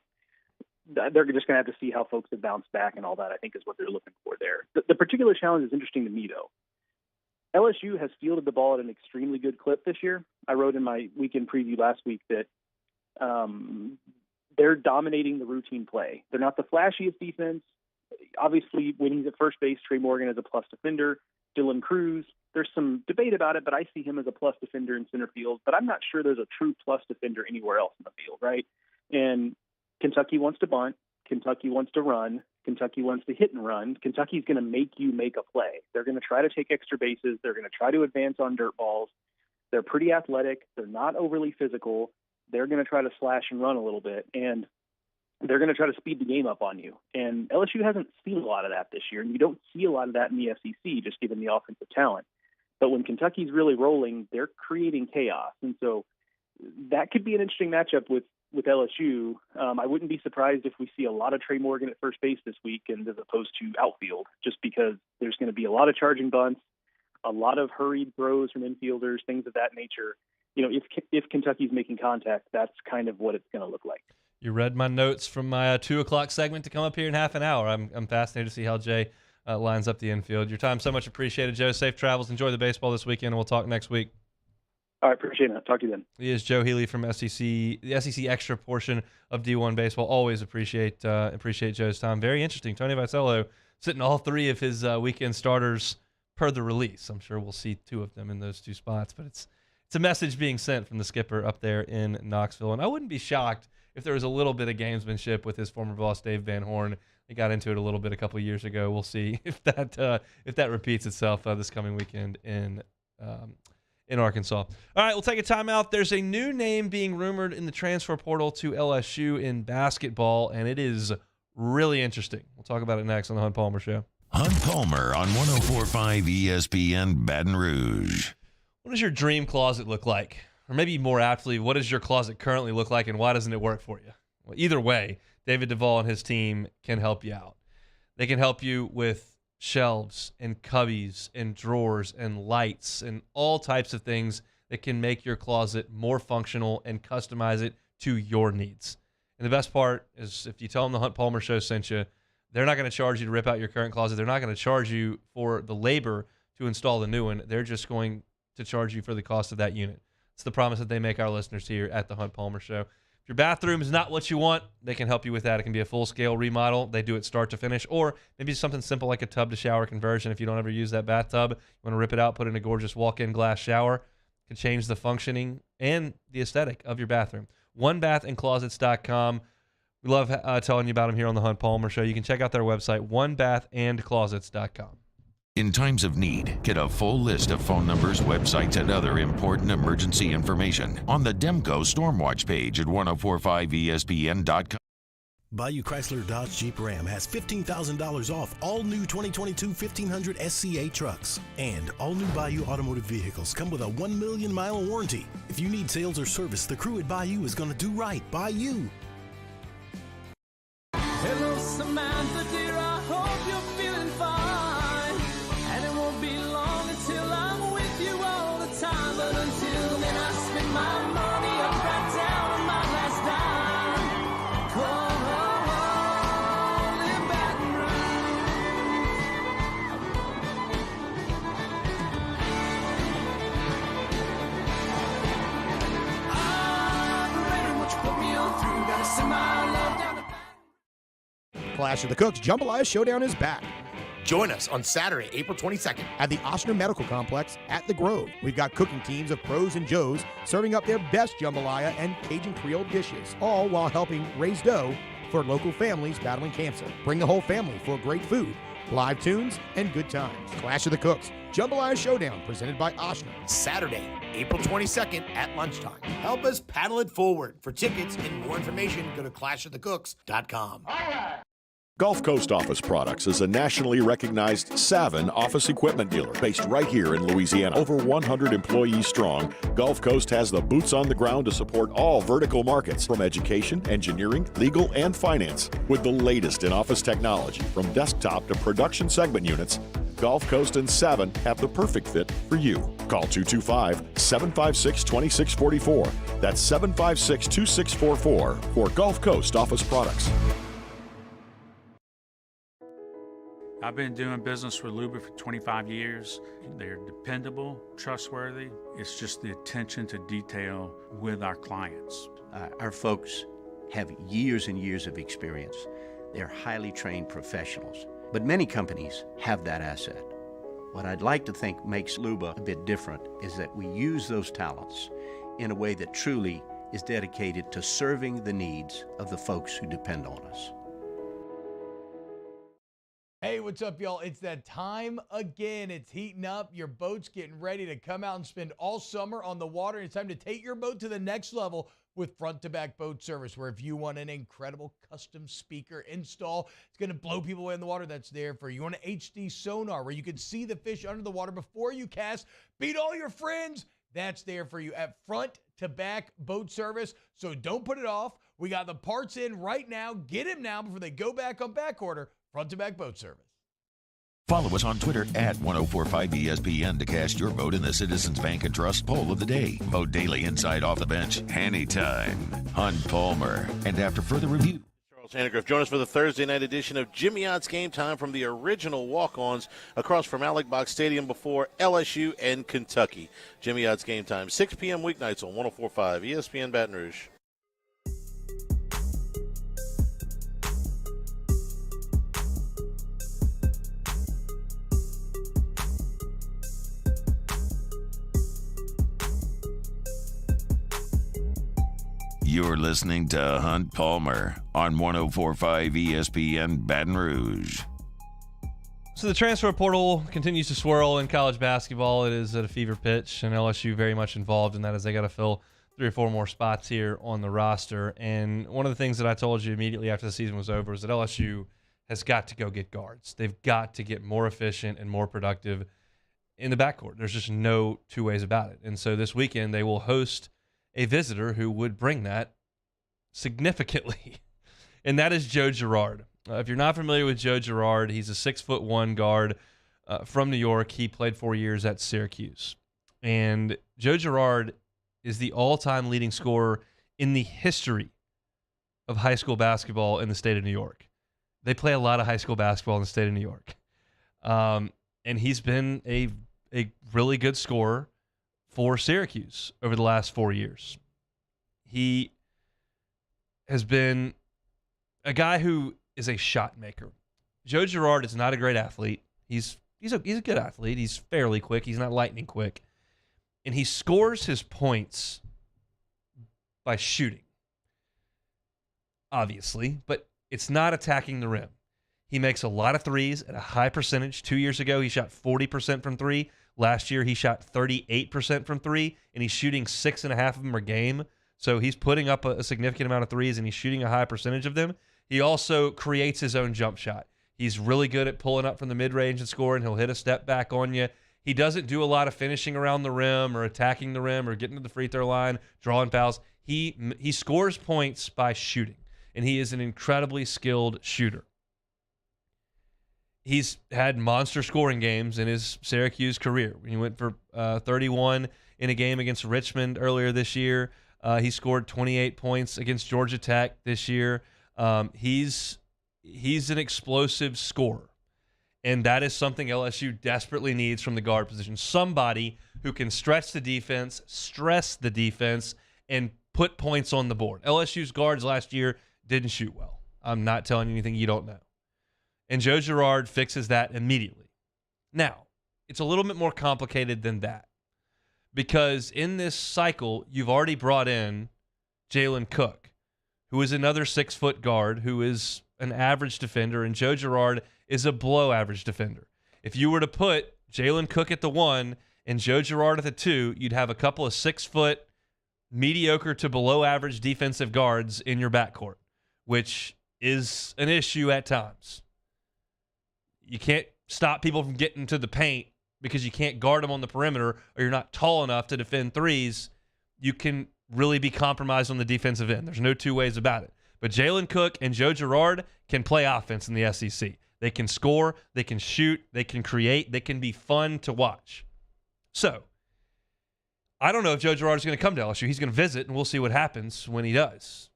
they're just going to have to see how folks have bounced back and all that, I think, is what they're looking for there. The particular challenge is interesting to me, though. LSU has fielded the ball at an extremely good clip this year. I wrote in my weekend preview last week that they're dominating the routine play. They're not the flashiest defense. Obviously, when he's at first base, Trey Morgan is a plus defender. Dylan Cruz, there's some debate about it, but I see him as a plus defender in center field. But I'm not sure there's a true plus defender anywhere else in the field, right? And Kentucky wants to bunt. Kentucky wants to run. Kentucky wants to hit and run. Kentucky's going to make you make a play. They're going to try to take extra bases. They're going to try to advance on dirt balls. They're pretty athletic. They're not overly physical. They're going to try to slash and run a little bit, and they're going to try to speed the game up on you. And LSU hasn't seen a lot of that this year, and you don't see a lot of that in the SEC, just given the offensive talent. But when Kentucky's really rolling, they're creating chaos. And so that could be an interesting matchup with LSU. I wouldn't be surprised if we see a lot of Trey Morgan at first base this weekend as opposed to outfield, just because there's going to be a lot of charging bunts, a lot of hurried throws from infielders, things of that nature. You know, if Kentucky's making contact, that's kind of what it's going to look like. You read my notes from my 2 o'clock segment to come up here in half an hour. I'm fascinated to see how Jay lines up the infield. Your time so much appreciated, Joe. Safe travels. Enjoy the baseball this weekend, and we'll talk next week. All right, appreciate it. Talk to you then. He is Joe Healy from the SEC Extra portion of D1 Baseball. Always appreciate Joe's time. Very interesting. Tony Vitello sitting all 3 of his weekend starters per the release. I'm sure we'll see 2 of them in those 2 spots, but it's a message being sent from the skipper up there in Knoxville. And I wouldn't be shocked if there was a little bit of gamesmanship with his former boss, Dave Van Horn. He got into it a little bit a couple of years ago. We'll see if that repeats itself this coming weekend in Arkansas. All right, we'll take a timeout. There's a new name being rumored in the transfer portal to LSU in basketball, and it is really interesting. We'll talk about it next on the Hunt Palmer Show. Hunt Palmer on 104.5 ESPN Baton Rouge. What does your dream closet look like? Or maybe more aptly, what does your closet currently look like, and why doesn't it work for you? Well, either way, David Duvall and his team can help you out. They can help you with shelves and cubbies and drawers and lights and all types of things that can make your closet more functional and customize it to your needs. And the best part is if you tell them the Hunt Palmer Show sent you, they're not going to charge you to rip out your current closet. They're not going to charge you for the labor to install the new one. They're just going to charge you for the cost of that unit. It's the promise that they make our listeners here at the Hunt Palmer Show. If your bathroom is not what you want, they can help you with that. It can be a full-scale remodel. They do it start to finish, or maybe something simple like a tub-to-shower conversion. If you don't ever use that bathtub, you want to rip it out, put in a gorgeous walk-in glass shower. It can change the functioning and the aesthetic of your bathroom. OneBathAndClosets.com. We love telling you about them here on the Hunt Palmer Show. You can check out their website, OneBathAndClosets.com. In times of need, get a full list of phone numbers, websites, and other important emergency information on the Demco Stormwatch page at 1045ESPN.com. Bayou Chrysler Dodge Jeep Ram has $15,000 off all new 2022 1500 SCA trucks. And all new Bayou automotive vehicles come with a 1 million mile warranty. If you need sales or service, the crew at Bayou is going to do right by you. Hello, Samantha, dear, I hope you're feeling fine. And it won't be long until I'm with you all the time. But until then, I spend my money up right down on my last dime. Come on, in Baton Rouge. I'm ready, what you put me on through. Gotta send my love down to Clash of the Cooks Jambalaya Showdown is back. Join us on Saturday, April 22nd. At the Ochsner Medical Complex at The Grove. We've got cooking teams of pros and joes serving up their best jambalaya and Cajun Creole dishes, all while helping raise dough for local families battling cancer. Bring the whole family for great food, live tunes, and good times. Clash of the Cooks, Jambalaya Showdown, presented by Oshner. Saturday, April 22nd at lunchtime. Help us paddle it forward. For tickets and more information, go to clashofthecooks.com. Gulf Coast Office Products is a nationally recognized Savin office equipment dealer based right here in Louisiana. Over 100 employees strong, Gulf Coast has the boots on the ground to support all vertical markets, from education, engineering, legal, and finance. With the latest in office technology, from desktop to production segment units, Gulf Coast and Savin have the perfect fit for you. Call 225-756-2644. That's 756-2644 for Gulf Coast Office Products. I've been doing business with Luba for 25 years. They're dependable, trustworthy. It's just the attention to detail with our clients. Our folks have years and years of experience. They're highly trained professionals. But many companies have that asset. What I'd like to think makes Luba a bit different is that we use those talents in a way that truly is dedicated to serving the needs of the folks who depend on us. Hey, what's up, y'all? It's that time again. It's heating up. Your boat's getting ready to come out and spend all summer on the water. It's time to take your boat to the next level with front-to-back boat service, where if you want an incredible custom speaker install, it's going to blow people away in the water, that's there for you. You want an HD sonar where you can see the fish under the water before you cast, beat all your friends, that's there for you at front-to-back boat service. So don't put it off. We got the parts in right now. Get them now before they go back on back order. Front-to-back boat service. Follow us on Twitter at 1045ESPN to cast your vote in the Citizens Bank and Trust poll of the day. Vote daily inside Off the Bench, anytime. Hunt Palmer. And after further review. Sandegriff, join us for the Thursday night edition of Jimmy Ott's Game Time from the original walk-ons across from Alec Box Stadium before LSU and Kentucky. Jimmy Ott's Game Time, 6 p.m. weeknights on 1045 ESPN Baton Rouge. You're listening to Hunt Palmer on 1045 ESPN Baton Rouge. So the transfer portal continues to swirl in college basketball. It is at a fever pitch, and LSU very much involved in that as they got to fill 3 or 4 more spots here on the roster. And one of the things that I told you immediately after the season was over is that LSU has got to go get guards. They've got to get more efficient and more productive in the backcourt. There's just no two ways about it. And so this weekend they will host a visitor who would bring that significantly, and that is Joe Girard. If you're not familiar with Joe Girard, he's a 6'1" guard from New York. He played 4 years at Syracuse. And Joe Girard is the all-time leading scorer in the history of high school basketball in the state of New York. They play a lot of high school basketball in the state of New York. And he's been a really good scorer for Syracuse over the last 4 years. He has been a guy who is a shot maker. Joe Girard is not a great athlete. He's a good athlete. He's fairly quick. He's not lightning quick. And he scores his points by shooting, obviously, but it's not attacking the rim. He makes a lot of threes at a high percentage. 2 years ago, he shot 40% from three. Last year, he shot 38% from three, and he's shooting 6.5 of them a game. So he's putting up a significant amount of threes, and he's shooting a high percentage of them. He also creates his own jump shot. He's really good at pulling up from the mid-range and scoring. He'll hit a step back on you. He doesn't do a lot of finishing around the rim or attacking the rim or getting to the free throw line, drawing fouls. He scores points by shooting, and he is an incredibly skilled shooter. He's had monster scoring games in his Syracuse career. He went for 31 in a game against Richmond earlier this year. He scored 28 points against Georgia Tech this year. He's an explosive scorer, and that is something LSU desperately needs from the guard position. Somebody who can stretch the defense, stress the defense, and put points on the board. LSU's guards last year didn't shoot well. I'm not telling you anything you don't know. And Joe Girard fixes that immediately. Now, it's a little bit more complicated than that, because in this cycle, you've already brought in Jalen Cook, who is another 6-foot guard, who is an average defender, and Joe Girard is a below-average defender. If you were to put Jalen Cook at the 1 and Joe Girard at the 2, you'd have a couple of 6-foot, mediocre to below-average defensive guards in your backcourt, which is an issue at times. You can't stop people from getting to the paint because you can't guard them on the perimeter, or you're not tall enough to defend threes. You can really be compromised on the defensive end. There's no two ways about it. But Jalen Cook and Joe Girard can play offense in the SEC. They can score, they can shoot, they can create, they can be fun to watch. So, I don't know if Joe Girard is going to come to LSU. He's going to visit, and we'll see what happens when he does.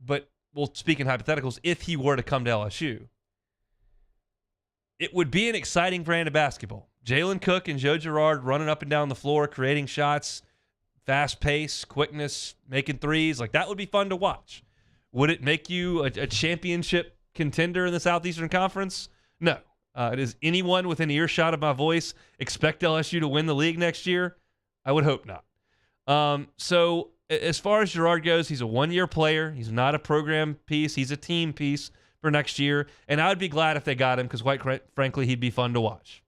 But, well, speaking hypotheticals, if he were to come to LSU, it would be an exciting brand of basketball. Jalen Cook and Joe Girard running up and down the floor, creating shots, fast pace, quickness, making threes. Like, that would be fun to watch. Would it make you a championship contender in the Southeastern Conference? No. Does anyone within earshot of my voice expect LSU to win the league next year? I would hope not. So as far as Girard goes, he's a one-year player. He's not a program piece. He's a team piece for next year. And I would be glad if they got him because, quite frankly, he'd be fun to watch.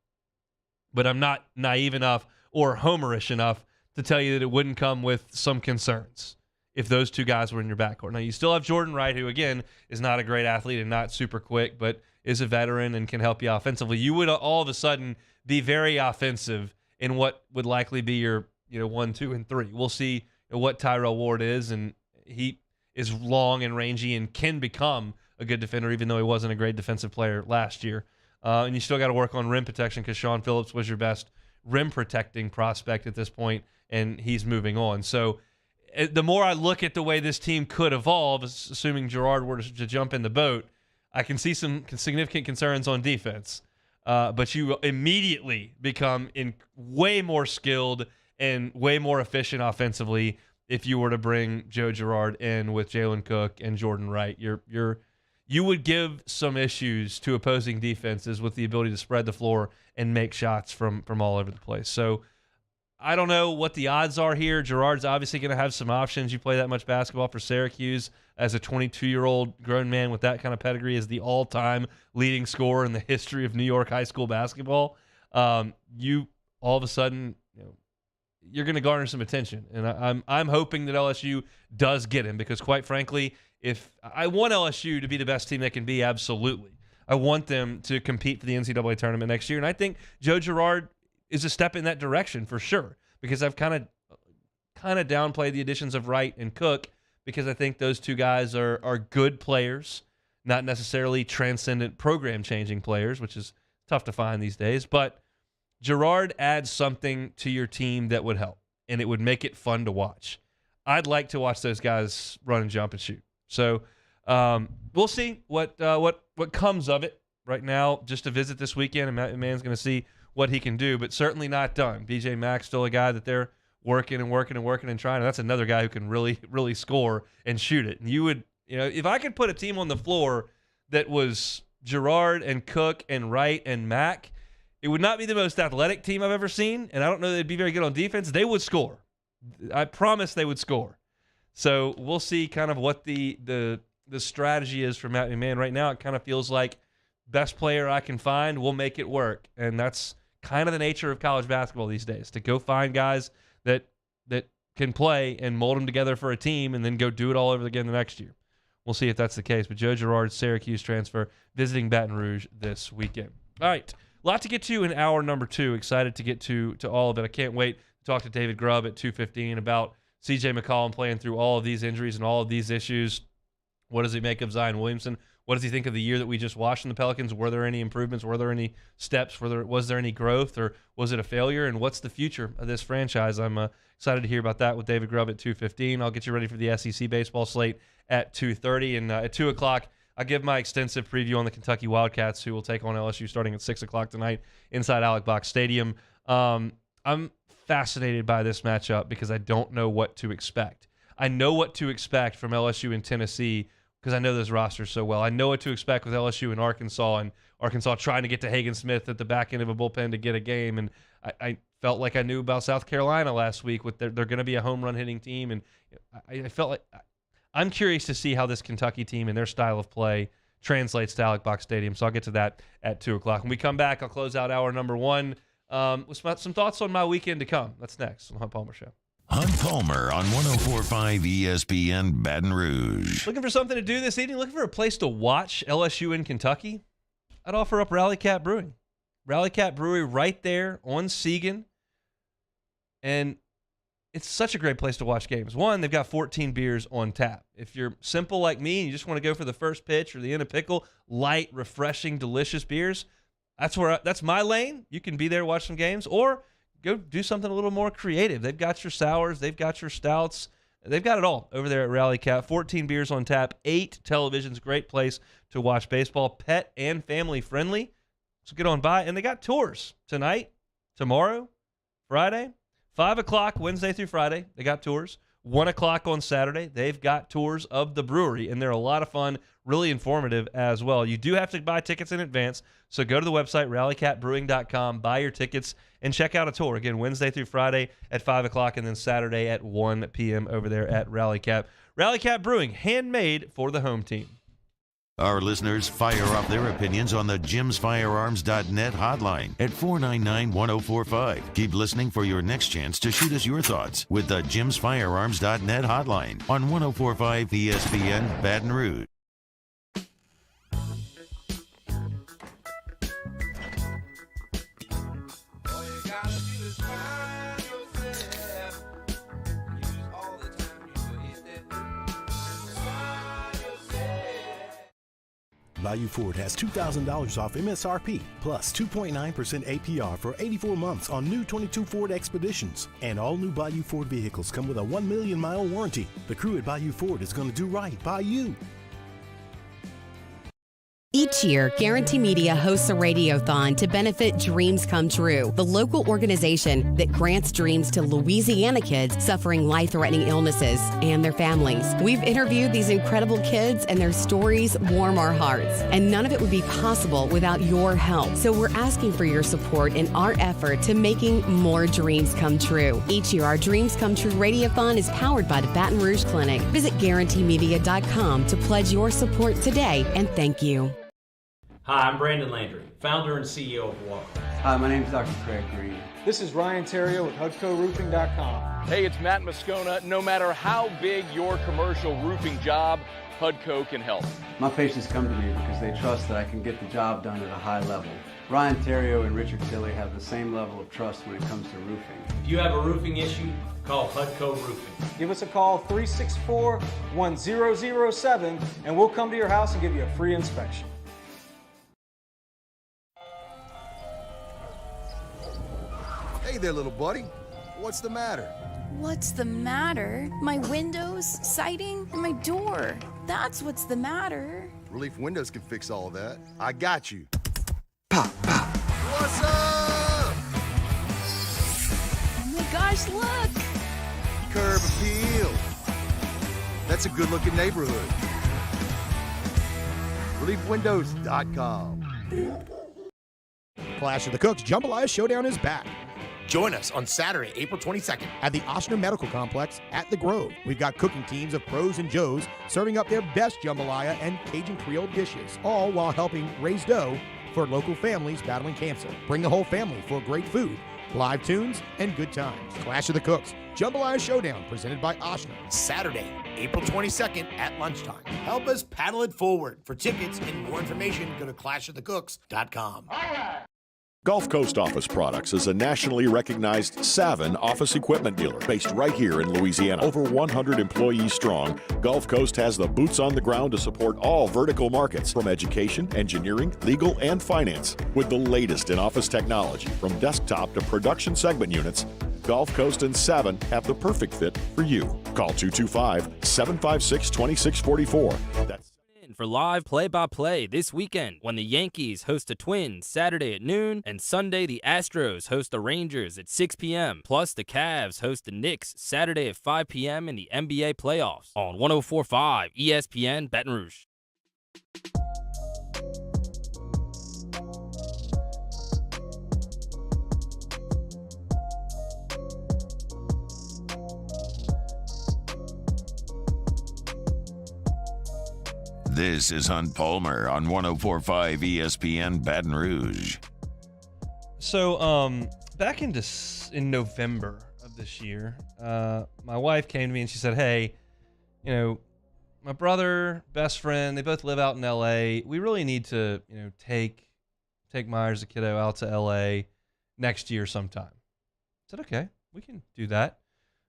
But I'm not naive enough or homerish enough to tell you that it wouldn't come with some concerns if those two guys were in your backcourt. Now, you still have Jordan Wright, who, again, is not a great athlete and not super quick, but is a veteran and can help you offensively. You would all of a sudden be very offensive in what would likely be your 1, 2, and 3. We'll see what Tyrell Ward is, and he is long and rangy and can become a good defender, even though he wasn't a great defensive player last year. And you still got to work on rim protection because Sean Phillips was your best rim protecting prospect at this point, and he's moving on. So the more I look at the way this team could evolve, assuming Girard were to jump in the boat, I can see some significant concerns on defense. But you immediately become way more skilled and way more efficient offensively if you were to bring Joe Girard in with Jalen Cook and Jordan Wright. You would give some issues to opposing defenses with the ability to spread the floor and make shots from all over the place. So I don't know what the odds are here. Girard's obviously going to have some options. You play that much basketball for Syracuse as a 22-year-old grown man with that kind of pedigree as the all-time leading scorer in the history of New York high school basketball. You all of a sudden, you're going to garner some attention, and I'm hoping that LSU does get him because, quite frankly, if I want LSU to be the best team they can be, absolutely. I want them to compete for the NCAA tournament next year, and I think Joe Girard is a step in that direction for sure because I've kind of downplayed the additions of Wright and Cook because I think those two guys are good players, not necessarily transcendent program-changing players, which is tough to find these days. But Girard adds something to your team that would help, and it would make it fun to watch. I'd like to watch those guys run and jump and shoot. So we'll see what comes of it. Right now, just a visit this weekend, and Matt Mann's going to see what he can do, but certainly not done. BJ Mack's still a guy that they're working and trying. And that's another guy who can really, really score and shoot it. And you would, if I could put a team on the floor that was Girard and Cook and Wright and Mack, it would not be the most athletic team I've ever seen. And I don't know they'd be very good on defense. They would score. I promise they would score. So we'll see kind of what the strategy is for Matt McMahon. Right now, it kind of feels like best player I can find, we'll make it work. And that's kind of the nature of college basketball these days, to go find guys that can play and mold them together for a team and then go do it all over again the next year. We'll see if that's the case. But Joe Girard, Syracuse transfer, visiting Baton Rouge this weekend. All right, a lot to get to in hour number 2. Excited to get to all of it. I can't wait to talk to David Grubb at 2:15 about C.J. McCollum playing through all of these injuries and all of these issues. What does he make of Zion Williamson? What does he think of the year that we just watched in the Pelicans? Were there any improvements? Were there any steps? Was there any growth, or was it a failure? And what's the future of this franchise? I'm excited to hear about that with David Grubb at 2:15. I'll get you ready for the SEC baseball slate at 2:30. And at 2 o'clock, I'll give my extensive preview on the Kentucky Wildcats, who will take on LSU starting at 6 o'clock tonight inside Alex Box Stadium. I'm fascinated by this matchup because I don't know what to expect. I know what to expect from LSU and Tennessee because I know those rosters so well. I know what to expect with LSU and Arkansas trying to get to Hagen Smith at the back end of a bullpen to get a game. And I felt like I knew about South Carolina last week. They're going to be a home run hitting team. And I felt like I'm curious to see how this Kentucky team and their style of play translates to Alex Box Stadium. So I'll get to that at 2 o'clock. When we come back, I'll close out hour number 1 with some thoughts on my weekend to come. That's next on the Hunt Palmer Show. Hunt Palmer on 104.5 ESPN Baton Rouge. Looking for something to do this evening? Looking for a place to watch LSU in Kentucky? I'd offer up Rally Cat Brewing. Rally Cat Brewery right there on Segan. And it's such a great place to watch games. One, they've got 14 beers on tap. If you're simple like me and you just want to go for the first pitch or the end of pickle, light, refreshing, delicious beers, that's my lane. You can be there, watch some games, or go do something a little more creative. They've got your sours. They've got your stouts. They've got it all over there at Rally Cat. 14 beers on tap, 8 televisions. Great place to watch baseball. Pet and family friendly. So get on by. And they got tours tonight, tomorrow, Friday, 5 o'clock Wednesday through Friday. They got tours. 1 o'clock on Saturday. They've got tours of the brewery, and they're a lot of fun, really informative as well. You do have to buy tickets in advance, so go to the website, rallycatbrewing.com, buy your tickets, and check out a tour. Again, Wednesday through Friday at 5 o'clock, and then Saturday at 1 p.m. over there at Rally Cat. Rally Cat Brewing, handmade for the home team. Our listeners fire up their opinions on the jimsfirearms.net hotline at 499-1045. Keep listening for your next chance to shoot us your thoughts with the jimsfirearms.net hotline on 104.5 ESPN Baton Rouge. Bayou Ford has $2,000 off MSRP, plus 2.9% APR for 84 months on new 22 Ford Expeditions. And all new Bayou Ford vehicles come with a 1 million mile warranty. The crew at Bayou Ford is going to do right by you. Each year, Guarantee Media hosts a radiothon to benefit Dreams Come True, the local organization that grants dreams to Louisiana kids suffering life-threatening illnesses and their families. We've interviewed these incredible kids, and their stories warm our hearts. And none of it would be possible without your help. So we're asking for your support in our effort to making more dreams come true. Each year, our Dreams Come True radiothon is powered by the Baton Rouge Clinic. Visit GuaranteeMedia.com to pledge your support today, and thank you. Hi, I'm Brandon Landry, founder and CEO of Walker. Hi, my name is Dr. Craig Green. This is Ryan Terrio with HUDCORoofing.com. Hey, it's Matt Moscona. No matter how big your commercial roofing job, HUDCO can help. My patients come to me because they trust that I can get the job done at a high level. Ryan Terrio and Richard Tilley have the same level of trust when it comes to roofing. If you have a roofing issue, call HUDCO Roofing. Give us a call, 364-1007, and we'll come to your house and give you a free inspection. Hey there, little buddy. What's the matter? What's the matter? My windows, siding, and my door. That's what's the matter. Relief Windows can fix all that. I got you. Pop, pop. What's up? Oh my gosh, look! Curb appeal. That's a good-looking neighborhood. ReliefWindows.com. Clash of the Cooks Jambalaya Showdown is back. Join us on Saturday, April 22nd. At the Ochsner Medical Complex at The Grove. We've got cooking teams of pros and Joes serving up their best jambalaya and Cajun Creole dishes, all while helping raise dough for local families battling cancer. Bring the whole family for great food, live tunes, and good times. Clash of the Cooks Jambalaya Showdown presented by Ochsner. Saturday, April 22nd at lunchtime. Help us paddle it forward. For tickets and more information, go to clashofthecooks.com. All right. Gulf Coast Office Products is a nationally recognized Savin office equipment dealer based right here in Louisiana. Over 100 employees strong, Gulf Coast has the boots on the ground to support all vertical markets, from education, engineering, legal, and finance. With the latest in office technology, from desktop to production segment units, Gulf Coast and Savin have the perfect fit for you. Call 225-756-2644. That's for live play-by-play this weekend when the Yankees host the Twins Saturday at noon, and Sunday the Astros host the Rangers at 6 p.m. Plus the Cavs host the Knicks Saturday at 5 p.m. in the NBA playoffs on 104.5 ESPN Baton Rouge. This is Hunt Palmer on 104.5 ESPN Baton Rouge. So, back in November of this year, my wife came to me and she said, hey, my brother, best friend, they both live out in L.A. We really need to, take Myers, the kiddo, out to L.A. next year sometime. I said, okay, we can do that.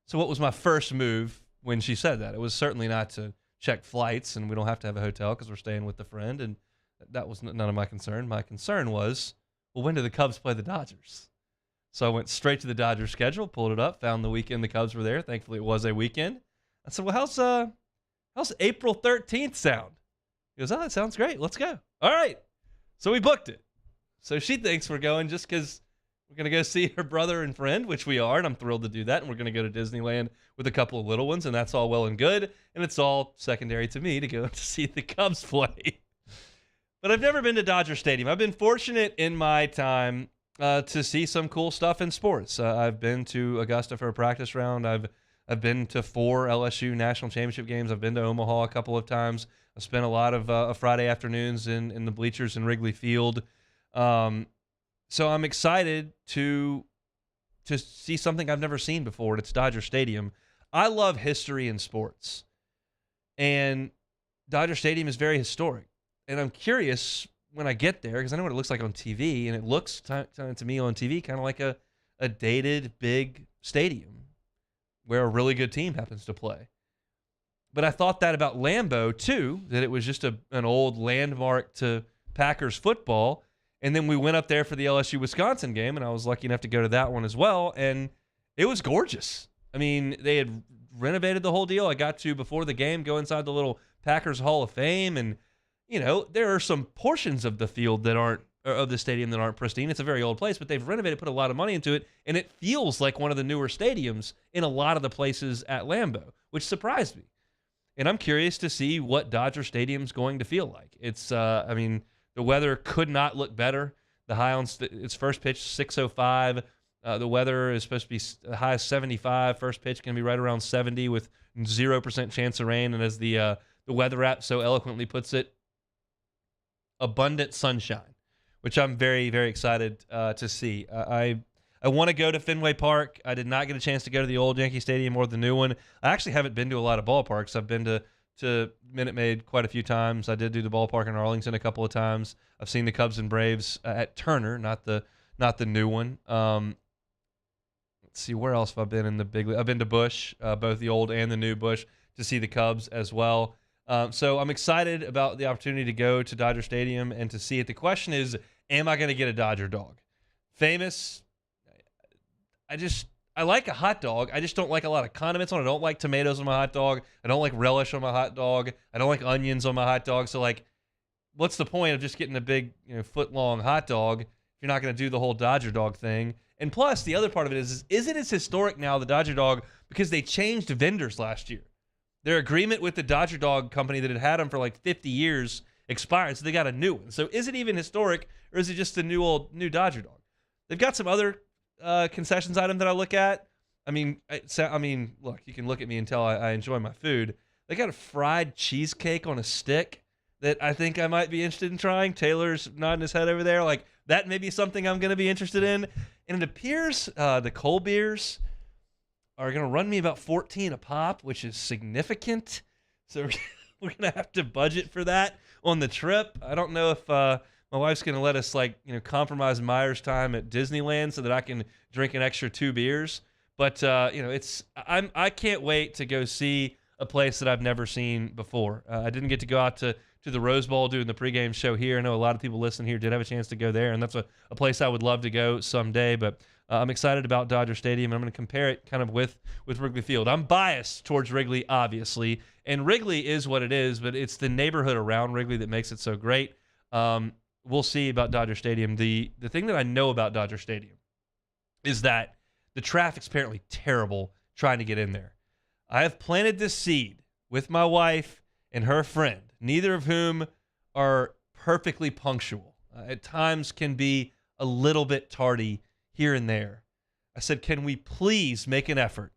So what was my first move when she said that? It was certainly not to check flights, and we don't have to have a hotel because we're staying with a friend, and that was none of my concern. My concern was, well, when do the Cubs play the Dodgers? So I went straight to the Dodgers schedule, pulled it up, found the weekend the Cubs were there. Thankfully, it was a weekend. I said, well, how's April 13th sound? He goes, oh, that sounds great. Let's go. All right. So we booked it. So she thinks we're going just because we're going to go see her brother and friend, which we are, and I'm thrilled to do that. And we're going to go to Disneyland with a couple of little ones, and that's all well and good. And it's all secondary to me to go to see the Cubs play. But I've never been to Dodger Stadium. I've been fortunate in my time to see some cool stuff in sports. I've been to Augusta for a practice round. I've been to 4 LSU national championship games. I've been to Omaha a couple of times. I spent a lot of Friday afternoons in the bleachers in Wrigley Field. So I'm excited to see something I've never seen before, and it's Dodger Stadium. I love history in sports, and Dodger Stadium is very historic. And I'm curious when I get there, because I know what it looks like on TV, and it looks to me on TV kind of like a dated big stadium where a really good team happens to play. But I thought that about Lambeau, too, that it was just an old landmark to Packers football. And then we went up there for the LSU-Wisconsin game, and I was lucky enough to go to that one as well, and it was gorgeous. I mean, they had renovated the whole deal. I got to, before the game, go inside the little Packers Hall of Fame, and, there are some portions of the field that aren't, or of the stadium that aren't pristine. It's a very old place, but they've renovated, put a lot of money into it, and it feels like one of the newer stadiums in a lot of the places at Lambeau, which surprised me. And I'm curious to see what Dodger Stadium's going to feel like. It's, the weather could not look better. The high on its first pitch, 6:05. The weather is supposed to be the high 75. First pitch going to be right around 70 with 0% chance of rain. And as the weather app so eloquently puts it, abundant sunshine, which I'm very, very excited to see. I want to go to Fenway Park. I did not get a chance to go to the old Yankee Stadium or the new one. I actually haven't been to a lot of ballparks. I've been to Minute Maid quite a few times. I did do the ballpark in Arlington a couple of times. I've seen the Cubs and Braves at Turner, not the new one. Let's see, where else have I been in the big league? I've been to Busch, both the old and the new Busch, to see the Cubs as well. So I'm excited about the opportunity to go to Dodger Stadium and to see it. The question is, am I going to get a Dodger dog? Famous. I like a hot dog. I just don't like a lot of condiments on it. I don't like tomatoes on my hot dog. I don't like relish on my hot dog. I don't like onions on my hot dog. So, what's the point of just getting a big, foot-long hot dog if you're not going to do the whole Dodger dog thing? And plus, the other part of it is it as historic now, the Dodger dog, because they changed vendors last year. Their agreement with the Dodger dog company that had them for 50 years expired, so they got a new one. So is it even historic, or is it just a new Dodger dog? They've got some other concessions item that I look at. Look, you can look at me and tell I enjoy my food. They got a fried cheesecake on a stick that I think I might be interested in trying. Taylor's nodding his head over there. That may be something I'm going to be interested in. And it appears the cold beers are going to run me about $14 a pop, which is significant. So we're going to have to budget for that on the trip. I don't know if my wife's going to let us compromise Myers time at Disneyland so that I can drink an extra 2 beers. But I can't wait to go see a place that I've never seen before. I didn't get to go out to the Rose Bowl doing the pregame show here. I know a lot of people listening here did have a chance to go there, and that's a place I would love to go someday. But I'm excited about Dodger Stadium. I'm going to compare it kind of with Wrigley Field. I'm biased towards Wrigley, obviously, and Wrigley is what it is, but it's the neighborhood around Wrigley that makes it so great. We'll see about Dodger Stadium. The thing that I know about Dodger Stadium is that the traffic's apparently terrible trying to get in there. I have planted this seed with my wife and her friend, neither of whom are perfectly punctual. At times can be a little bit tardy here and there. I said, can we please make an effort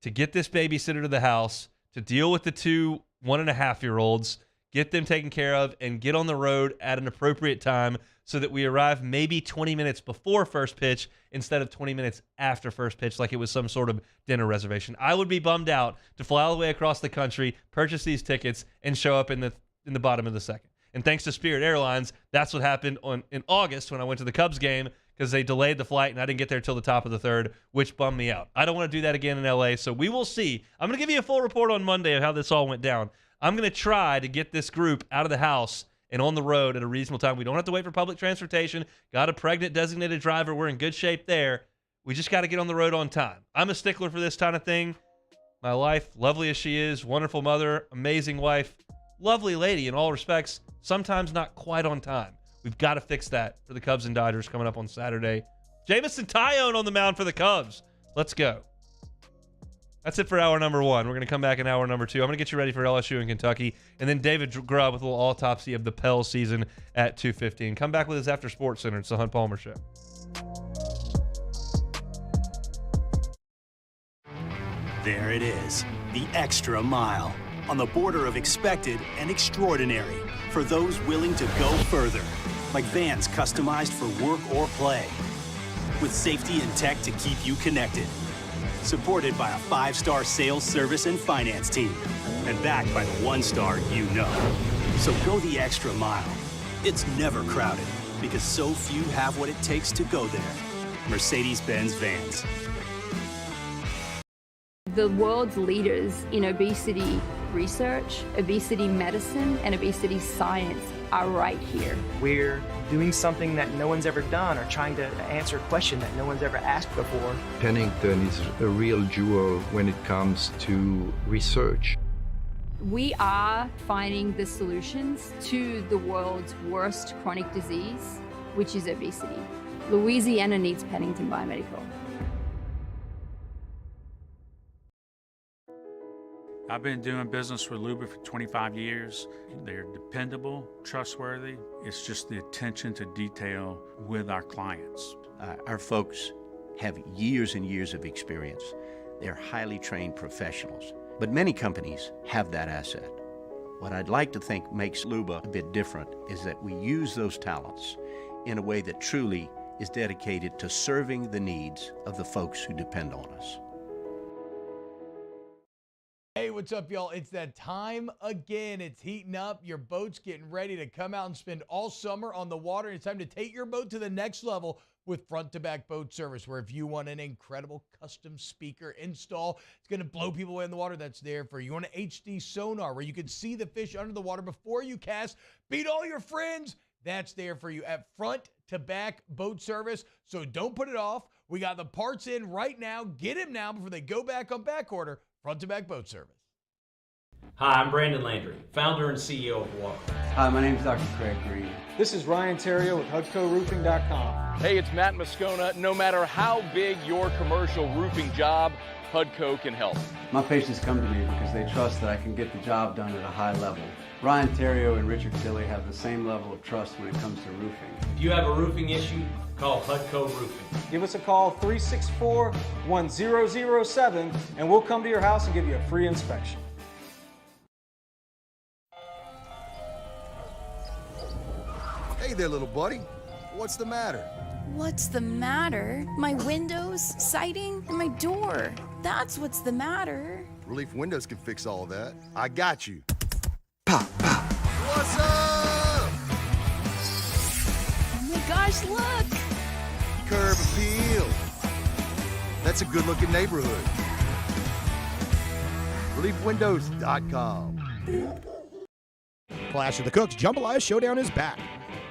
to get this babysitter to the house to deal with the 2 1.5-year-olds, get them taken care of, and get on the road at an appropriate time so that we arrive maybe 20 minutes before first pitch instead of 20 minutes after first pitch like it was some sort of dinner reservation. I would be bummed out to fly all the way across the country, purchase these tickets, and show up in the bottom of the second. And thanks to Spirit Airlines, that's what happened in August when I went to the Cubs game, because they delayed the flight and I didn't get there till the top of the third, which bummed me out. I don't want to do that again in LA, so we will see. I'm going to give you a full report on Monday of how this all went down. I'm going to try to get this group out of the house and on the road at a reasonable time. We don't have to wait for public transportation. Got a pregnant designated driver. We're in good shape there. We just got to get on the road on time. I'm a stickler for this kind of thing. My wife, lovely as she is, wonderful mother, amazing wife, lovely lady in all respects, sometimes not quite on time. We've got to fix that for the Cubs and Dodgers coming up on Saturday. Jamison Tyone on the mound for the Cubs. Let's go. That's it for hour number one. We're going to come back in hour number two. I'm going to get you ready for LSU and Kentucky. And then David Grubb with a little autopsy of the Pell season at 2:15. Come back with us after Sports Center. It's the Hunt Palmer Show. There it is, the extra mile. On the border of expected and extraordinary for those willing to go further. Like vans customized for work or play. With safety and tech to keep you connected. Supported by a 5-star sales, service, and finance team. And backed by the 1-star you know. So go the extra mile. It's never crowded because so few have what it takes to go there. Mercedes-Benz Vans. The world's leaders in obesity research, obesity medicine, and obesity science are right here. We're doing something that no one's ever done, or trying to answer a question that no one's ever asked before. Pennington is a real jewel when it comes to research. We are finding the solutions to the world's worst chronic disease, which is obesity. Louisiana needs Pennington Biomedical. I've been doing business with Luba for 25 years. They're dependable, trustworthy. It's just the attention to detail with our clients. Our folks have years and years of experience. They're highly trained professionals. But many companies have that asset. What I'd like to think makes Luba a bit different is that we use those talents in a way that truly is dedicated to serving the needs of the folks who depend on us. Hey, what's up, y'all? It's that time again. It's heating up. Your boat's getting ready to come out and spend all summer on the water. It's time to take your boat to the next level with front-to-back boat service, where if you want an incredible custom speaker install, it's going to blow people away in the water, that's there for you. You want an HD sonar where you can see the fish under the water before you cast, beat all your friends, that's there for you at front-to-back boat service. So don't put it off. We got the parts in right now. Get them now before they go back on back order. Front-to-back boat service. Hi, I'm Brandon Landry, founder and CEO of Water. Hi, my name is Dr. Craig Green. This is Ryan Terrio with HUDCORoofing.com. Hey, it's Matt Moscona. No matter how big your commercial roofing job, HUDCO can help. My patients come to me because they trust that I can get the job done at a high level. Ryan Terrio and Richard Healy have the same level of trust when it comes to roofing. If you have a roofing issue, call HUDCO Roofing. Give us a call, 364-1007, and we'll come to your house and give you a free inspection. Hey there, little buddy. What's the matter? What's the matter? My windows, siding, and my door. That's what's the matter. Relief Windows can fix all of that. I got you. Pop, pop. What's up? Oh my gosh, look! Curb appeal. That's a good-looking neighborhood. ReliefWindows.com. Clash of the Cooks Jambalaya Showdown is back.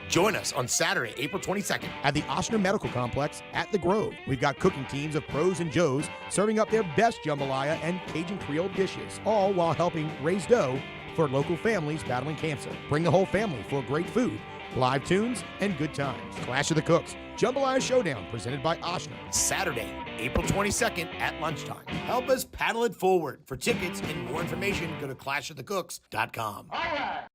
Join us on Saturday, April 22nd. At the Ochsner Medical Complex at The Grove. We've got cooking teams of pros and Joes serving up their best jambalaya and Cajun Creole dishes, all while helping raise dough for local families battling cancer. Bring the whole family for great food, live tunes, and good times. Clash of the Cooks Jambalaya Showdown presented by Ochsner. Saturday, April 22nd at lunchtime. Help us paddle it forward. For tickets and more information, go to clashofthecooks.com. All right.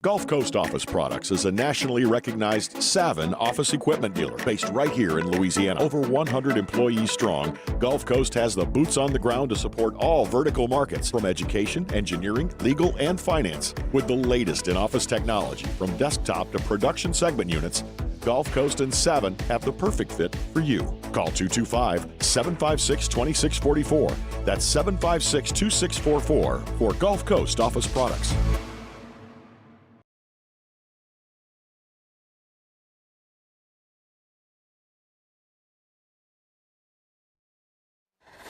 Gulf Coast Office Products is a nationally recognized Savin office equipment dealer based right here in Louisiana. Over 100 employees strong, Gulf Coast has the boots on the ground to support all vertical markets, from education, engineering, legal, and finance. With the latest in office technology, from desktop to production segment units, Gulf Coast and Savin have the perfect fit for you. Call 225-756-2644. That's 756-2644 for Gulf Coast Office Products.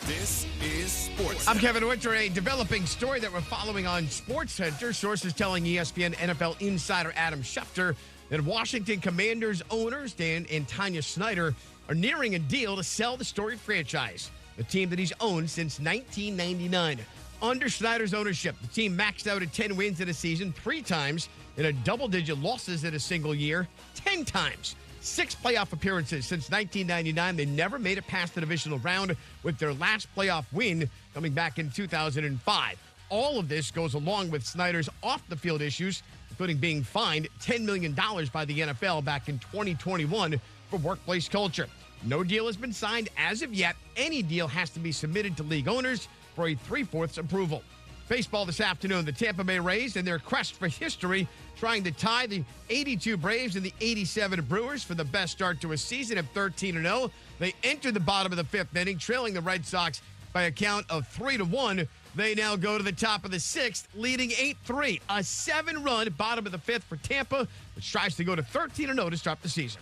This is Sports. I'm Kevin Winter. A developing story that we're following on SportsCenter. Sources telling ESPN NFL insider Adam Schefter that Washington Commanders owners Dan and Tanya Snyder are nearing a deal to sell the storied franchise, the team that he's owned since 1999. Under Snyder's ownership, the team maxed out at 10 wins in a season 3 times and a double-digit losses in a single year 10 times. 6 playoff appearances since 1999. They never made it past the divisional round, with their last playoff win coming back in 2005. All of this goes along with Snyder's off-the-field issues, including being fined $10 million by the NFL back in 2021 for workplace culture. No deal has been signed as of yet. Any deal has to be submitted to league owners for a 3/4 approval. Baseball this afternoon, the Tampa Bay Rays in their quest for history, trying to tie the 82 Braves and the 87 Brewers for the best start to a season of 13-0. They enter the bottom of the 5th inning, trailing the Red Sox by a count of 3-1. They now go to the top of the 6th, leading 8-3. A 7-run bottom of the 5th for Tampa, which tries to go to 13-0 to start the season.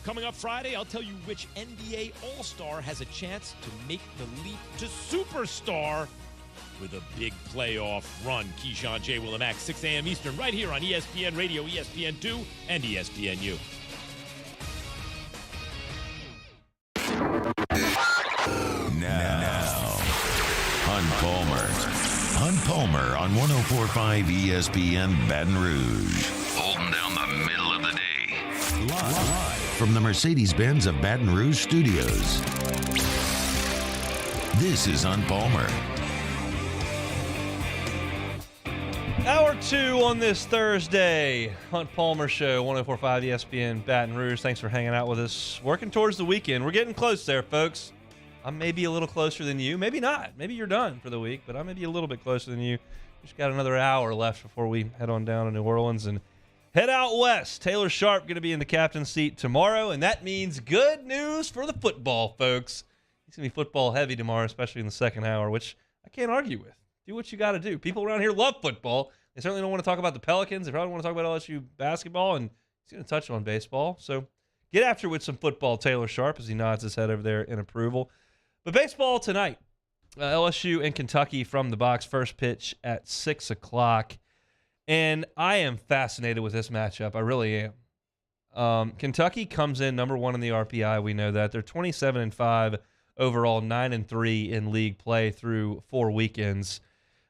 Coming up Friday, I'll tell you which NBA All-Star has a chance to make the leap to superstar with a big playoff run. Keyshawn J. Willimax, 6 a.m. Eastern, right here on ESPN Radio, ESPN2, and ESPNU. Now, Hunt Palmer on 104.5 ESPN Baton Rouge. Holding down the middle of the day. Live from the Mercedes-Benz of Baton Rouge Studios. This is Hunt Palmer. Hour 2 on this Thursday. Hunt Palmer Show, 104.5 ESPN Baton Rouge. Thanks for hanging out with us. Working towards the weekend. We're getting close there, folks. I'm maybe a little closer than you. Maybe not. Maybe you're done for the week, but I may be a little bit closer than you. Just got another hour left before we head on down to New Orleans and head out west. Taylor Sharp going to be in the captain's seat tomorrow, and that means good news for the football, folks. He's going to be football heavy tomorrow, especially in the second hour, which I can't argue with. Do what you got to do. People around here love football. They certainly don't want to talk about the Pelicans. They probably want to talk about LSU basketball, and he's going to touch on baseball. So get after it with some football, Taylor Sharp, as he nods his head over there in approval. But baseball tonight, LSU and Kentucky from the box, first pitch at 6 o'clock. And I am fascinated with this matchup. I really am. Kentucky comes in number 1 in the RPI. We know that. They're 27-5 overall, 9-3 in league play through 4 weekends.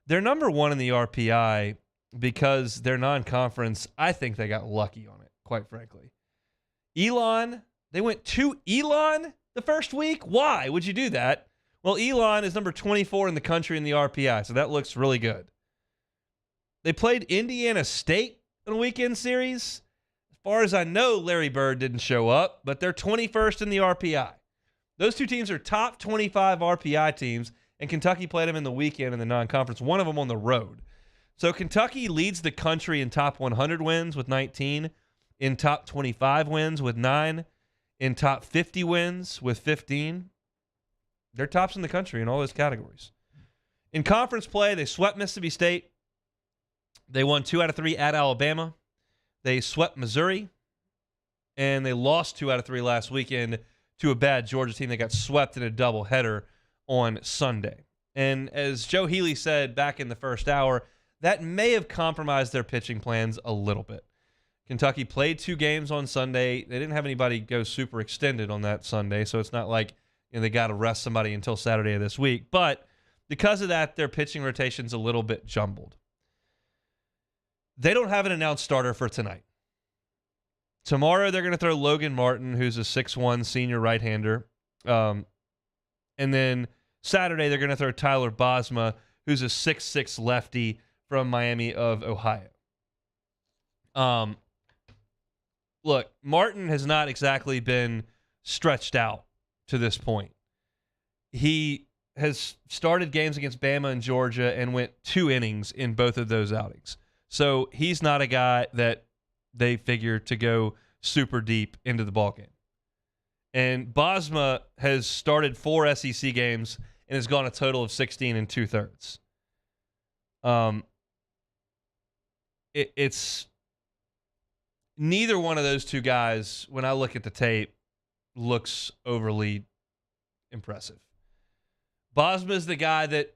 They're number 1 in the RPI because their non-conference, I think they got lucky on it, quite frankly. Elon, they went to Elon the first week. Why would you do that? Well, Elon is number 24 in the country in the RPI, so that looks really good. They played Indiana State in a weekend series. As far as I know, Larry Bird didn't show up, but they're 21st in the RPI. Those two teams are top 25 RPI teams, and Kentucky played them in the weekend in the non-conference, one of them on the road. So Kentucky leads the country in top 100 wins with 19, in top 25 wins with 9, in top 50 wins with 15. They're tops in the country in all those categories. In conference play, they swept Mississippi State. They won 2 out of 3 at Alabama. They swept Missouri. And they lost 2 out of 3 last weekend to a bad Georgia team that got swept in a doubleheader on Sunday. And as Joe Healy said back in the first hour, that may have compromised their pitching plans a little bit. Kentucky played 2 games on Sunday. They didn't have anybody go super extended on that Sunday, so it's not like they got to rest somebody until Saturday of this week. But because of that, their pitching rotation's a little bit jumbled. They don't have an announced starter for tonight. Tomorrow, they're going to throw Logan Martin, who's a 6'1" senior right-hander. And then Saturday, they're going to throw Tyler Bosma, who's a 6'6" lefty from Miami of Ohio. Look, Martin has not exactly been stretched out to this point. He has started games against Bama and Georgia and went 2 innings in both of those outings. So he's not a guy that they figure to go super deep into the ballgame. And Bosma has started 4 SEC games and has gone a total of 16 2/3. It's neither one of those two guys, when I look at the tape, looks overly impressive. Bosma is the guy that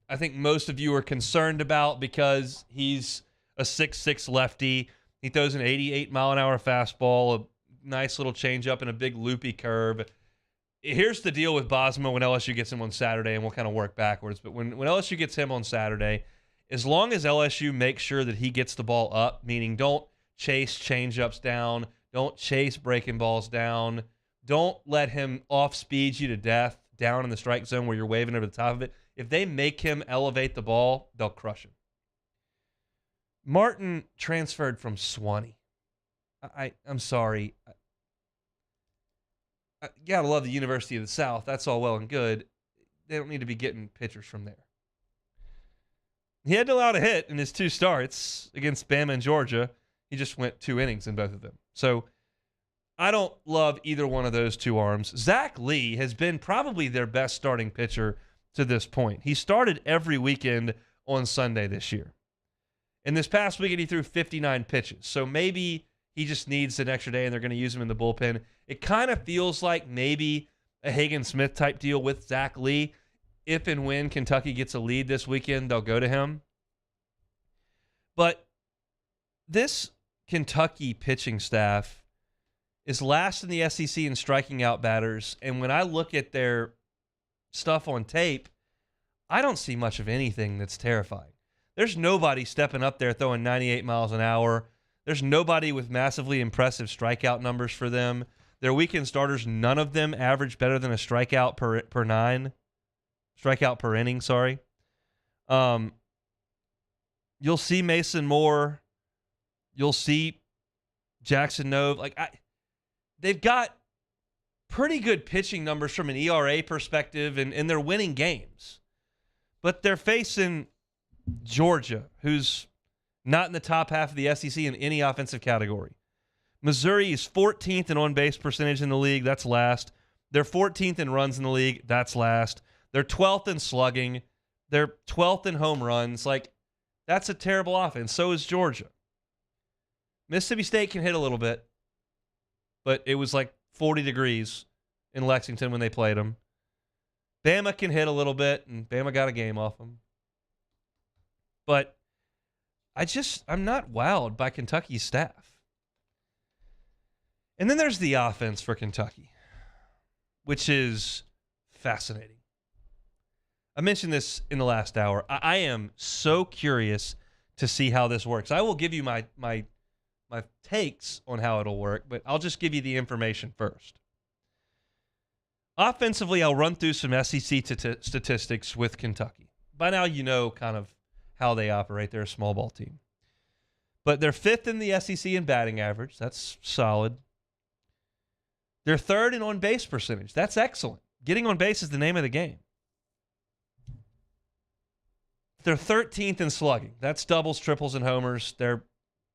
I think most of you are concerned about because he's a 6'6" lefty. He throws an 88-mile-an-hour fastball, a nice little changeup, and a big loopy curve. Here's the deal with Bosma when LSU gets him on Saturday, and we'll kind of work backwards. But when LSU gets him on Saturday, as long as LSU makes sure that he gets the ball up, meaning don't chase changeups down, don't chase breaking balls down, don't let him off-speed you to death down in the strike zone where you're waving over the top of it. If they make him elevate the ball, they'll crush him. Martin transferred from Swanee. I'm sorry. I gotta love the University of the South. That's all well and good. They don't need to be getting pitchers from there. He hadn't allowed a hit in his 2 starts against Bama and Georgia. He just went 2 innings in both of them. So I don't love either one of those 2 arms. Zach Lee has been probably their best starting pitcher to this point. He started every weekend on Sunday this year. And this past weekend, he threw 59 pitches. So maybe he just needs an extra day and they're going to use him in the bullpen. It kind of feels like maybe a Hagen Smith type deal with Zach Lee. If and when Kentucky gets a lead this weekend, they'll go to him. But this Kentucky pitching staff is last in the SEC in striking out batters. And when I look at their stuff on tape, I don't see much of anything that's terrifying. There's nobody stepping up there throwing 98 miles an hour. There's nobody with massively impressive strikeout numbers for them. Their weekend starters, none of them average better than a strikeout per 9. Strikeout per inning, sorry. You'll see Mason Moore. You'll see Jackson Nove. They've got pretty good pitching numbers from an ERA perspective, and they're winning games. But they're facing Georgia, who's not in the top half of the SEC in any offensive category. Missouri is 14th in on-base percentage in the league. That's last. They're 14th in runs in the league. That's last. They're 12th in slugging. They're 12th in home runs. That's a terrible offense. So is Georgia. Mississippi State can hit a little bit, but it was 40 degrees in Lexington when they played them. Bama can hit a little bit, and Bama got a game off them. But I'm not wowed by Kentucky's staff. And then there's the offense for Kentucky, which is fascinating. I mentioned this in the last hour. I am so curious to see how this works. I will give you my takes on how it'll work, but I'll just give you the information first. Offensively, I'll run through some SEC statistics with Kentucky. By now, you know kind of how they operate. They're a small ball team. But they're 5th in the SEC in batting average. That's solid. They're 3rd in on-base percentage. That's excellent. Getting on base is the name of the game. They're 13th in slugging. That's doubles, triples, and homers. They're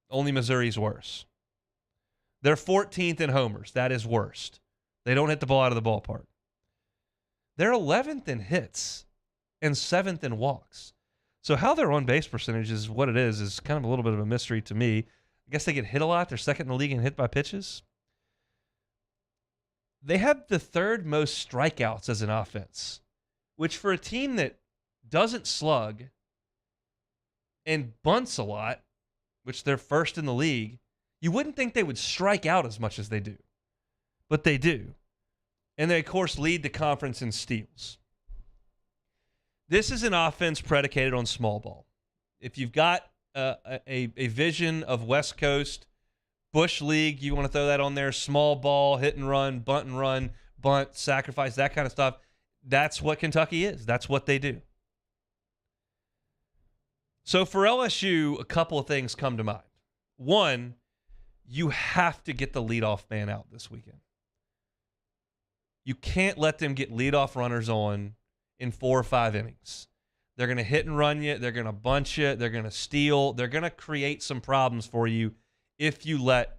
only Missouri's worse. They're 14th in homers. That is worst. They don't hit the ball out of the ballpark. They're 11th in hits and 7th in walks. So how their on-base percentage is what it is kind of a little bit of a mystery to me. I guess they get hit a lot. They're 2nd in the league in hit by pitches. They have the 3rd most strikeouts as an offense, which for a team that doesn't slug and bunts a lot, which they're 1st in the league, you wouldn't think they would strike out as much as they do. But they do. And they, of course, lead the conference in steals. This is an offense predicated on small ball. If you've got a vision of West Coast, Bush League, you want to throw that on there, small ball, hit and run, bunt, sacrifice, that kind of stuff, that's what Kentucky is. That's what they do. So for LSU, a couple of things come to mind. One, you have to get the leadoff man out this weekend. You can't let them get leadoff runners on in 4 or 5 innings. They're going to hit and run you. They're going to bunch you. They're going to steal. They're going to create some problems for you if you let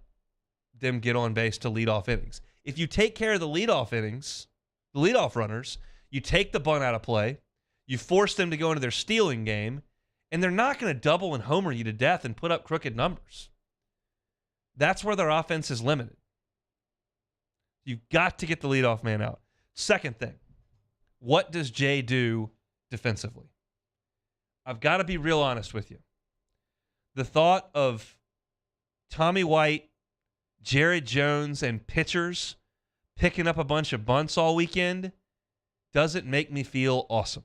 them get on base to lead off innings. If you take care of the leadoff innings, the leadoff runners, you take the bunt out of play, you force them to go into their stealing game, and they're not going to double and homer you to death and put up crooked numbers. That's where their offense is limited. You've got to get the leadoff man out. Second thing, what does Jay do defensively? I've got to be real honest with you. The thought of Tommy White, Jared Jones, and pitchers picking up a bunch of bunts all weekend doesn't make me feel awesome.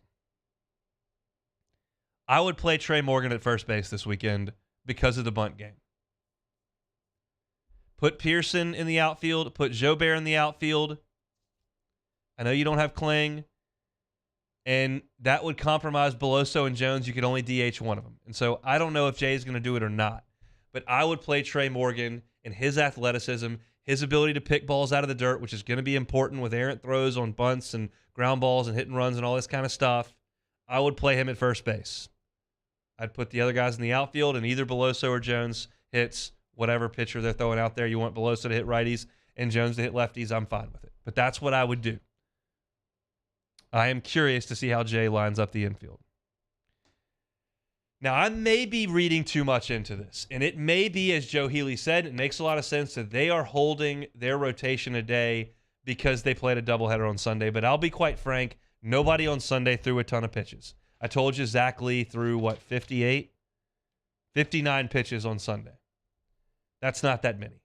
I would play Trey Morgan at first base this weekend because of the bunt game. Put Pearson in the outfield. Put Jobert in the outfield. I know you don't have Kling. And that would compromise Beloso and Jones. You could only DH one of them. And so I don't know if Jay's going to do it or not. But I would play Trey Morgan and his athleticism, his ability to pick balls out of the dirt, which is going to be important with errant throws on bunts and ground balls and hit and runs and all this kind of stuff. I would play him at first base. I'd put the other guys in the outfield, and either Beloso or Jones hits whatever pitcher they're throwing out there. You want Beloso to hit righties and Jones to hit lefties, I'm fine with it. But that's what I would do. I am curious to see how Jay lines up the infield. Now, I may be reading too much into this, and it may be, as Joe Healy said, it makes a lot of sense that they are holding their rotation a day because they played a doubleheader on Sunday. But I'll be quite frank, nobody on Sunday threw a ton of pitches. I told you Zach Lee threw, 58? 59 pitches on Sunday. That's not that many.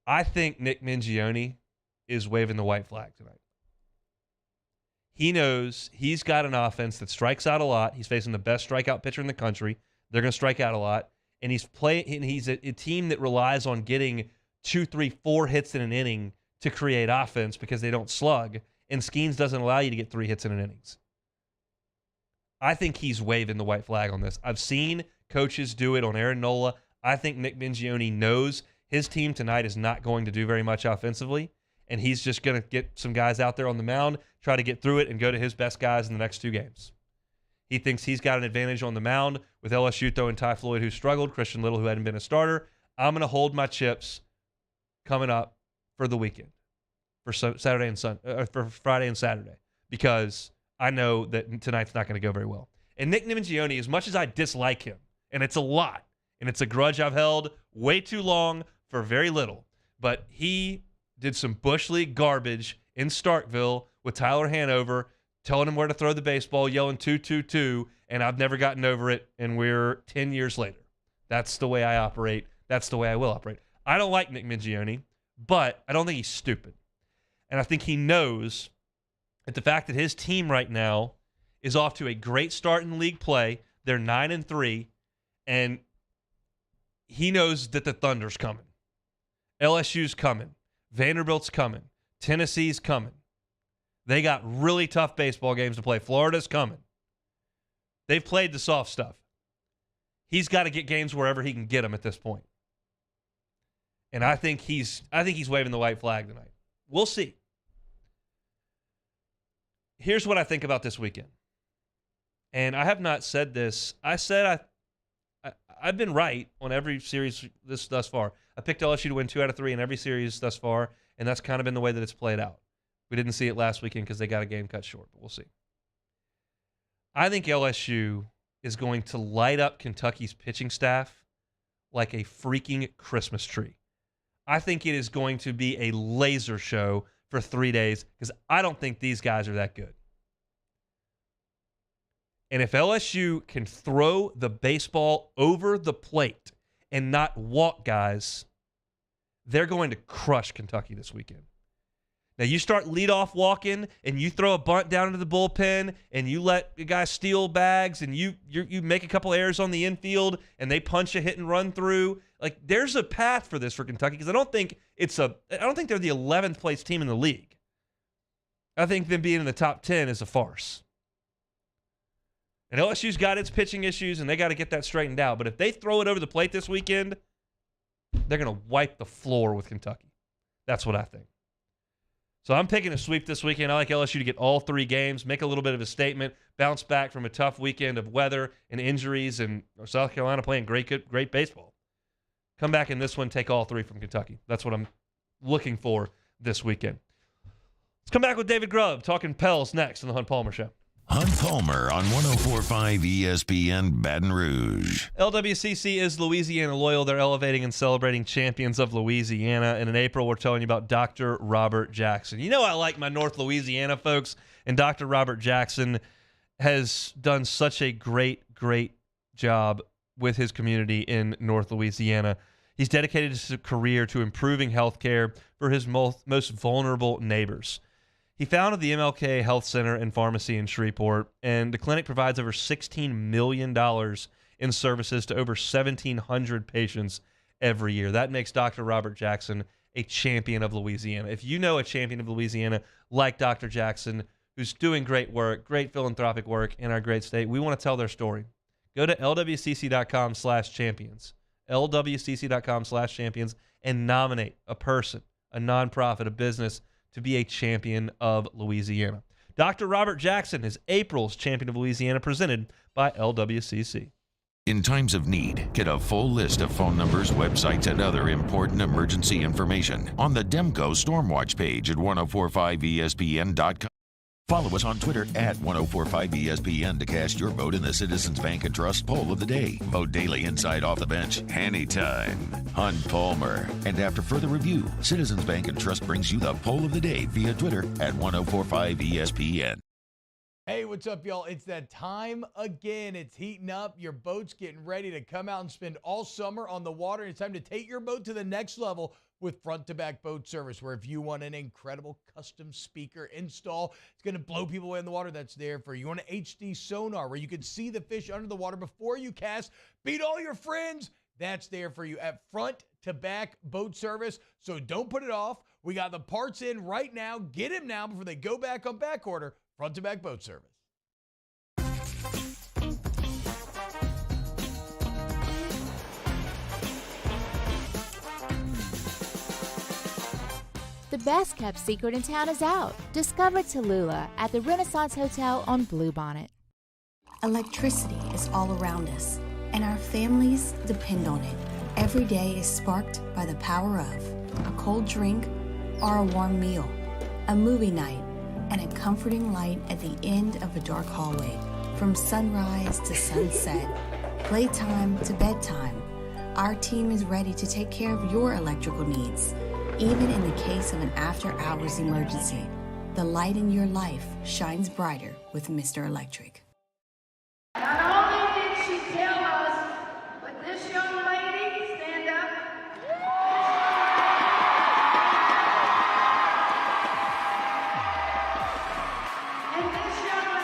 I think Nick Mingione is waving the white flag tonight. He knows he's got an offense that strikes out a lot. He's facing the best strikeout pitcher in the country. They're going to strike out a lot. And he's a team that relies on getting 2, 3, 4 hits in an inning to create offense because they don't slug. And Skeens doesn't allow you to get 3 hits in an innings. I think he's waving the white flag on this. I've seen coaches do it on Aaron Nola. I think Nick Mingione knows his team tonight is not going to do very much offensively, and he's just going to get some guys out there on the mound, try to get through it, and go to his best guys in the next 2 games. He thinks he's got an advantage on the mound with LSU throwing Ty Floyd, who struggled, Christian Little, who hadn't been a starter. I'm going to hold my chips coming up for the weekend, for Saturday and for Friday and Saturday, because I know that tonight's not going to go very well. And Nick Mingione, as much as I dislike him, and it's a lot, and it's a grudge I've held way too long for very little, but he did some Bush League garbage in Starkville with Tyler Hanover, telling him where to throw the baseball, yelling 2-2-2, and I've never gotten over it, and we're 10 years later. That's the way I operate. That's the way I will operate. I don't like Nick Mingione, but I don't think he's stupid. And I think he knows that the fact that his team right now is off to a great start in league play, they're 9-3, and he knows that the Thunder's coming. LSU's coming. Vanderbilt's coming. Tennessee's coming. They got really tough baseball games to play. Florida's coming. They've played the soft stuff. He's got to get games wherever he can get them at this point. And I think he's waving the white flag tonight. We'll see. Here's what I think about this weekend. And I have not said this. I said I've been right on every series thus far. I picked LSU to win 2 out of 3 in every series thus far, and that's kind of been the way that it's played out. We didn't see it last weekend because they got a game cut short, but we'll see. I think LSU is going to light up Kentucky's pitching staff like a freaking Christmas tree. I think it is going to be a laser show for 3 days because I don't think these guys are that good. And if LSU can throw the baseball over the plate and not walk guys, they're going to crush Kentucky this weekend. Now, you start leadoff walking and you throw a bunt down into the bullpen and you let the guys steal bags and you make a couple errors on the infield and they punch a hit and run through. Like, there's a path for this for Kentucky because I don't think they're the 11th place team in the league. I think them being in the top 10 is a farce. And LSU's got its pitching issues, and they got to get that straightened out. But if they throw it over the plate this weekend, they're going to wipe the floor with Kentucky. That's what I think. So I'm picking a sweep this weekend. I like LSU to get all 3 games, make a little bit of a statement, bounce back from a tough weekend of weather and injuries, and South Carolina playing great baseball. Come back in this one, take all 3 from Kentucky. That's what I'm looking for this weekend. Let's come back with David Grubb talking Pels next on the Hunt Palmer Show. Hunt Palmer on 104.5 ESPN Baton Rouge. LWCC is Louisiana loyal. They're elevating and celebrating champions of Louisiana. And in April, we're telling you about Dr. Robert Jackson. You know I like my North Louisiana folks, and Dr. Robert Jackson has done such a great job with his community in North Louisiana. He's dedicated his career to improving health care for his most vulnerable neighbors. He founded the MLK Health Center and Pharmacy in Shreveport, and the clinic provides over $16 million in services to over 1,700 patients every year. That makes Dr. Robert Jackson a champion of Louisiana. If you know a champion of Louisiana like Dr. Jackson, who's doing great work, great philanthropic work in our great state, we want to tell their story. Go to lwcc.com/champions, lwcc.com/champions, and nominate a person, a nonprofit, a business, to be a champion of Louisiana. Dr. Robert Jackson is April's Champion of Louisiana, presented by LWCC. In times of need, get a full list of phone numbers, websites, and other important emergency information on the Demco Stormwatch page at 1045ESPN.com. Follow us on Twitter at 1045ESPN to cast your vote in the Citizens Bank and Trust Poll of the Day. Vote daily inside Off the Bench, anytime. Hunt Palmer. And after further review, Citizens Bank and Trust brings you the Poll of the Day via Twitter at 1045ESPN. Hey, what's up, y'all? It's that time again. It's heating up. Your boat's getting ready to come out and spend all summer on the water. It's time to take your boat to the next level with front-to-back boat service, where if you want an incredible custom speaker install, it's going to blow people away in the water, that's there for you. You want an HD sonar where you can see the fish under the water before you cast, beat all your friends, that's there for you at front-to-back boat service. So don't put it off. We got the parts in right now. Get them now before they go back on back order. Front-to-back boat service. The best kept secret in town is out. Discover Tallulah at the Renaissance Hotel on Bluebonnet. Electricity is all around us, and our families depend on it. Every day is sparked by the power of a cold drink or a warm meal, a movie night, and a comforting light at the end of a dark hallway. From sunrise to sunset, playtime to bedtime, our team is ready to take care of your electrical needs. Even in the case of an after-hours emergency, the light in your life shines brighter with Mr. Electric. Not only did she tell us, but this young lady, stand up. And this young lady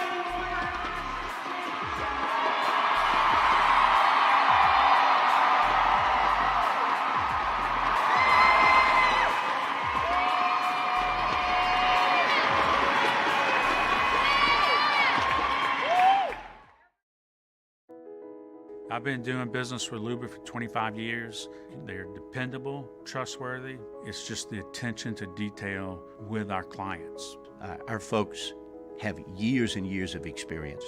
I've been doing business with Luba for 25 years. They're dependable, trustworthy. It's just the attention to detail with our clients. Our folks have years and years of experience.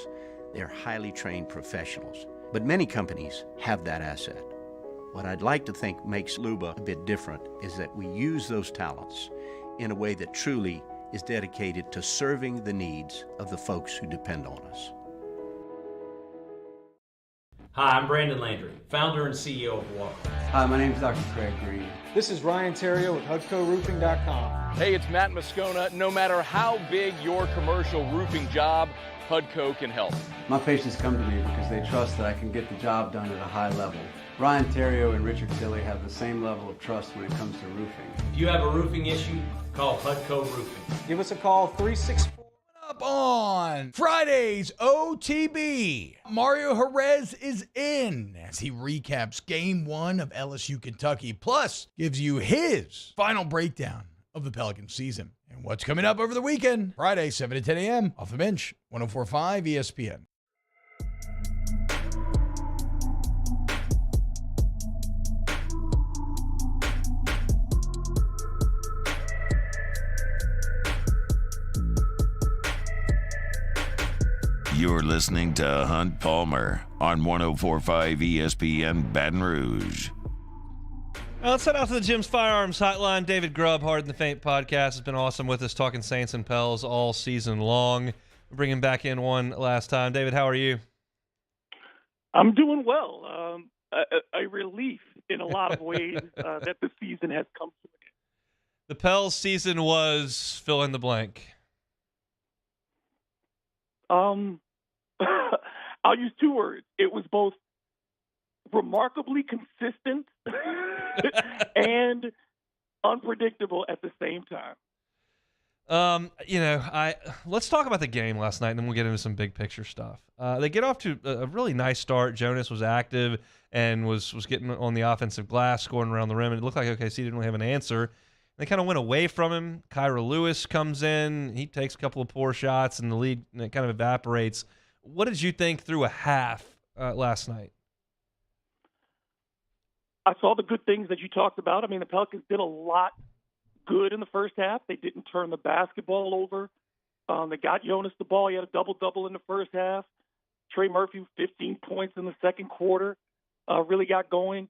They're highly trained professionals. But many companies have that asset. What I'd like to think makes Luba a bit different is that we use those talents in a way that truly is dedicated to serving the needs of the folks who depend on us. Hi, I'm Brandon Landry, founder and CEO of Walker. Hi, my name is Dr. Craig Green. This is Ryan Terrio with HUDCORoofing.com. Hey, it's Matt Moscona. No matter how big your commercial roofing job, HUDCO can help. My patients come to me because they trust that I can get the job done at a high level. Ryan Terrio and Richard Tilley have the same level of trust when it comes to roofing. If you have a roofing issue, call HUDCO Roofing. Give us a call, 364. Up on Friday's OTB, Mario Jerez is in as he recaps Game 1 of LSU Kentucky, plus gives you his final breakdown of the Pelicans season and what's coming up over the weekend. Friday, 7 to 10 a.m. off the bench, 104.5 ESPN. You're listening to Hunt Palmer on 104.5 ESPN Baton Rouge. Let's head out to the Jim's Firearms Hotline. David Grubb, Hard in the Faint podcast, has been awesome with us, talking Saints and Pels all season long. We'll bring him back in one last time. David, how are you? I'm doing well. A relief in a lot of ways that the season has come to an end. The Pels season was fill in the blank. I'll use two words. It was both remarkably consistent and unpredictable at the same time. Let's talk about the game last night, and then we'll get into some big picture stuff. They get off to a really nice start. Jonas was active and was getting on the offensive glass, scoring around the rim. And it looked like OKC didn't really have an answer. They kind of went away from him. Kyra Lewis comes in. He takes a couple of poor shots, and the lead kind of evaporates. What did you think through a half last night? I saw the good things that you talked about. I mean, the Pelicans did a lot good in the first half. They didn't turn the basketball over. They got Jonas the ball. He had a double-double in the first half. Trey Murphy, 15 points in the second quarter, really got going.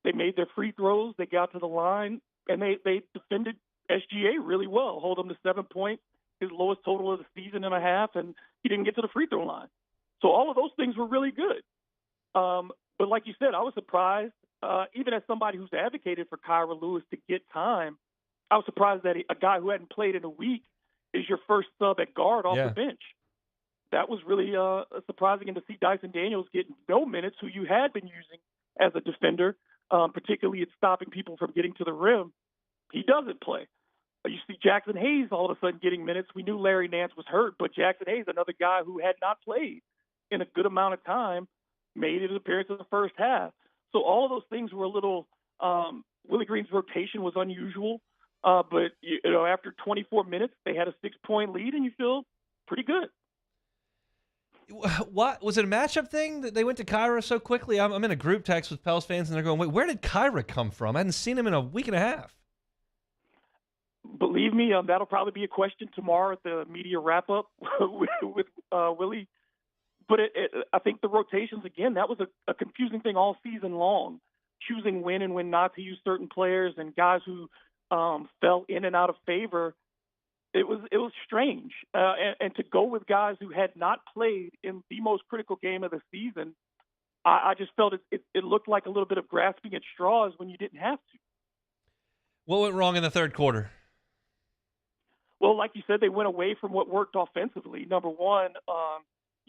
They made their free throws. They got to the line, and they defended SGA really well, hold him to 7 points, his lowest total of the season and a half, and he didn't get to the free throw line. So all of those things were really good. But like you said, I was surprised, even as somebody who's advocated for Kyra Lewis to get time, I was surprised that a guy who hadn't played in a week is your first sub at guard off the bench. That was really surprising, and to see Dyson Daniels get no minutes, who you had been using as a defender, particularly at stopping people from getting to the rim. He doesn't play. You see Jackson Hayes all of a sudden getting minutes. We knew Larry Nance was hurt, but Jackson Hayes, another guy who had not played in a good amount of time, made his appearance in the first half. So all of those things were a little Willie Green's rotation was unusual. But after 24 minutes, they had a 6-point lead, and you feel pretty good. What was it, a matchup thing that they went to Kyra so quickly? I'm in a group text with Pels fans, and they're going, "Wait, where did Kyra come from? I hadn't seen him in a week and a half." Believe me, that'll probably be a question tomorrow at the media wrap-up with Willie. But I think the rotations, again, that was a confusing thing all season long, choosing when and when not to use certain players and guys who fell in and out of favor. It was strange. And to go with guys who had not played in the most critical game of the season, I just felt it looked like a little bit of grasping at straws when you didn't have to. What went wrong in the third quarter? Well, like you said, they went away from what worked offensively. Number one,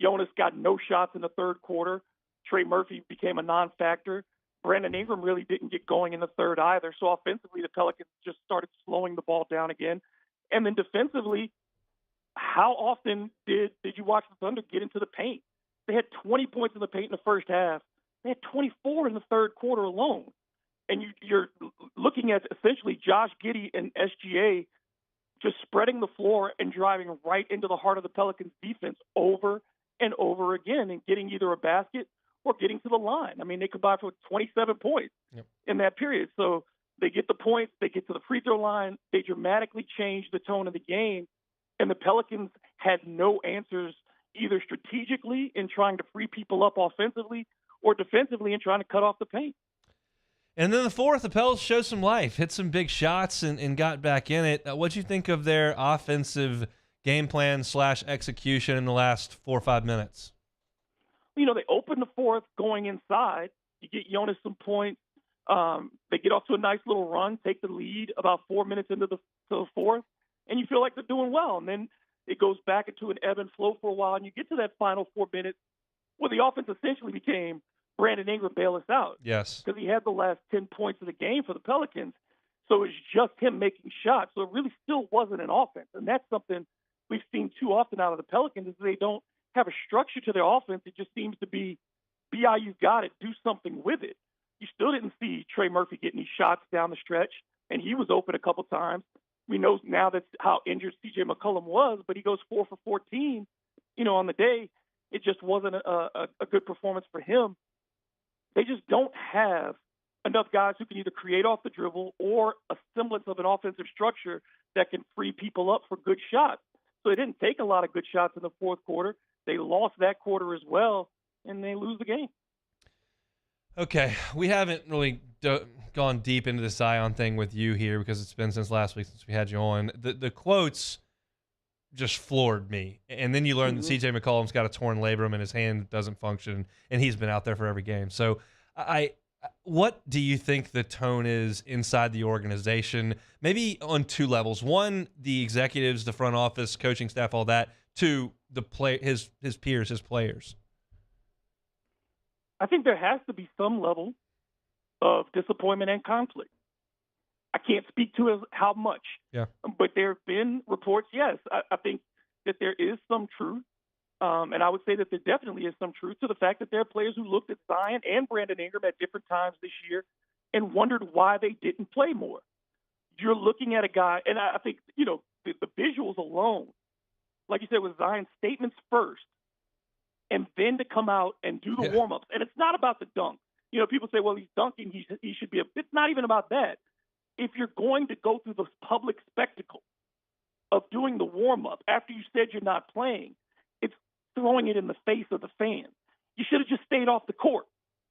Jonas got no shots in the third quarter. Trey Murphy became a non-factor. Brandon Ingram really didn't get going in the third either. So offensively, the Pelicans just started slowing the ball down again. And then defensively, how often did you watch the Thunder get into the paint? They had 20 points in the paint in the first half. They had 24 in the third quarter alone. And you're looking at essentially Josh Giddey and SGA just spreading the floor and driving right into the heart of the Pelicans defense over and over again and getting either a basket or getting to the line. I mean, they combined for 27 points in that period. So they get the points, they get to the free throw line, they dramatically change the tone of the game, and the Pelicans had no answers either strategically in trying to free people up offensively or defensively in trying to cut off the paint. And then the fourth, the Pels showed some life, hit some big shots, and got back in it. What'd you think of their offensive game plan / execution in the last 4 or 5 minutes? They open the fourth going inside. You get Jonas some points. They get off to a nice little run, take the lead about 4 minutes into the fourth, and you feel like they're doing well. And then it goes back into an ebb and flow for a while, and you get to that final 4 minutes where the offense essentially became Brandon Ingram bail us out. Yes. Because he had the last 10 points of the game for the Pelicans. So it's just him making shots. So it really still wasn't an offense. And that's something we've seen too often out of the Pelicans is they don't have a structure to their offense. It just seems to be, BYU's got it, do something with it. You still didn't see Trey Murphy get any shots down the stretch, and he was open a couple times. We know now that's how injured C.J. McCollum was, but he goes 4 for 14, on the day. It just wasn't a good performance for him. They just don't have enough guys who can either create off the dribble or a semblance of an offensive structure that can free people up for good shots. So they didn't take a lot of good shots in the fourth quarter. They lost that quarter as well, and they lose the game. Okay, we haven't really gone deep into the Zion thing with you here because it's been since last week since we had you on. The quotes just floored me. And then you learn that CJ McCollum's got a torn labrum and his hand doesn't function, and he's been out there for every game. So what do you think the tone is inside the organization? Maybe on two levels. One, the executives, the front office, coaching staff, all that. Two, his peers, his players. I think there has to be some level of disappointment and conflict. I can't speak to how much, but there have been reports, yes. I think that there is some truth, and I would say that there definitely is some truth to the fact that there are players who looked at Zion and Brandon Ingram at different times this year and wondered why they didn't play more. You're looking at a guy, and I think, the visuals alone, like you said, with Zion's statements first, and then to come out and do the warm-ups. And it's not about the dunk. People say, well, he's dunking, he should be it's not even about that. If you're going to go through the public spectacle of doing the warm-up after you said you're not playing, it's throwing it in the face of the fans. You should have just stayed off the court.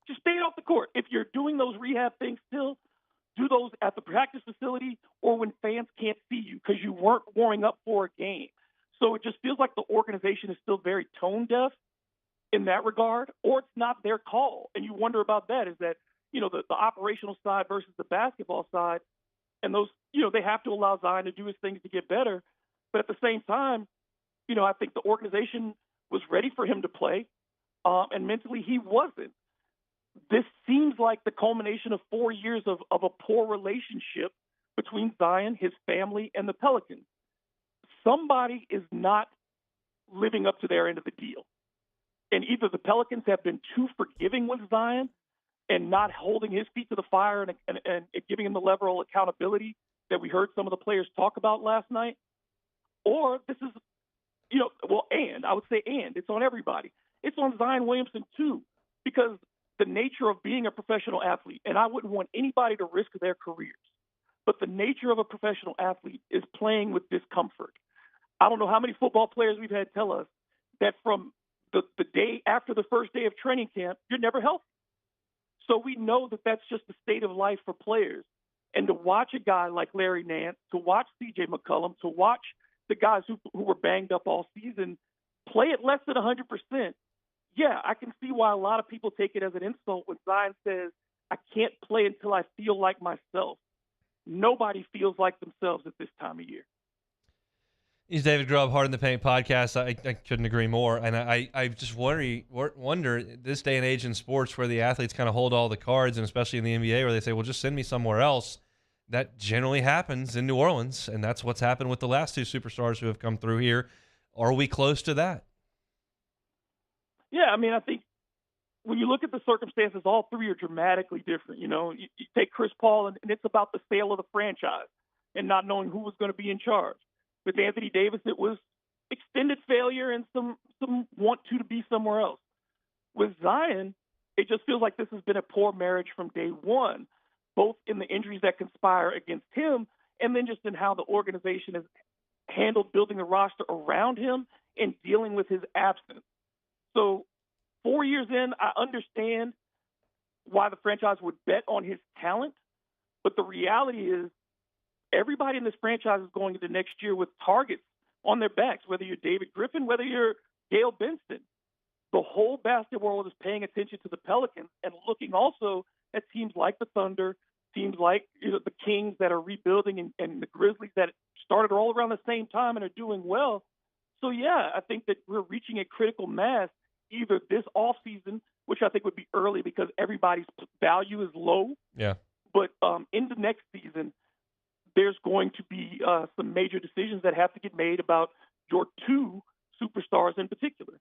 Just stayed off the court. If you're doing those rehab things still, do those at the practice facility or when fans can't see you because you weren't warming up for a game. So it just feels like the organization is still very tone-deaf in that regard, or it's not their call. And you wonder about that, is that, the operational side versus the basketball side, and those, they have to allow Zion to do his things to get better. But at the same time, I think the organization was ready for him to play, and mentally he wasn't. This seems like the culmination of 4 years of a poor relationship between Zion, his family, and the Pelicans. Somebody is not living up to their end of the deal. And either the Pelicans have been too forgiving with Zion and not holding his feet to the fire and giving him the level of accountability that we heard some of the players talk about last night, or this is, and I would say it's on everybody. It's on Zion Williamson too, because the nature of being a professional athlete, and I wouldn't want anybody to risk their careers, but the nature of a professional athlete is playing with discomfort. I don't know how many football players we've had tell us that from the day after the first day of training camp, you're never healthy. So we know that that's just the state of life for players. And to watch a guy like Larry Nance, to watch CJ McCollum, to watch the guys who were banged up all season play at less than 100%, yeah, I can see why a lot of people take it as an insult when Zion says, I can't play until I feel like myself. Nobody feels like themselves at this time of year. He's David Grubb, Hard in the Paint podcast. I couldn't agree more. And I just wonder, this day and age in sports where the athletes kind of hold all the cards, and especially in the NBA where they say, well, just send me somewhere else. That generally happens in New Orleans, and that's what's happened with the last two superstars who have come through here. Are we close to that? Yeah, I think when you look at the circumstances, all three are dramatically different. You take Chris Paul, and it's about the sale of the franchise and not knowing who was going to be in charge. With Anthony Davis, it was extended failure and some want to be somewhere else. With Zion, it just feels like this has been a poor marriage from day one, both in the injuries that conspire against him and then just in how the organization has handled building the roster around him and dealing with his absence. So 4 years in, I understand why the franchise would bet on his talent, but the reality is everybody in this franchise is going into next year with targets on their backs, whether you're David Griffin, whether you're Gail Benson. The whole basketball world is paying attention to the Pelicans and looking also at teams like the Thunder, teams like the Kings that are rebuilding, and the Grizzlies that started all around the same time and are doing well. So, yeah, I think that we're reaching a critical mass either this offseason, which I think would be early because everybody's value is low. Yeah. But into next season, there's going to be some major decisions that have to get made about your two superstars in particular.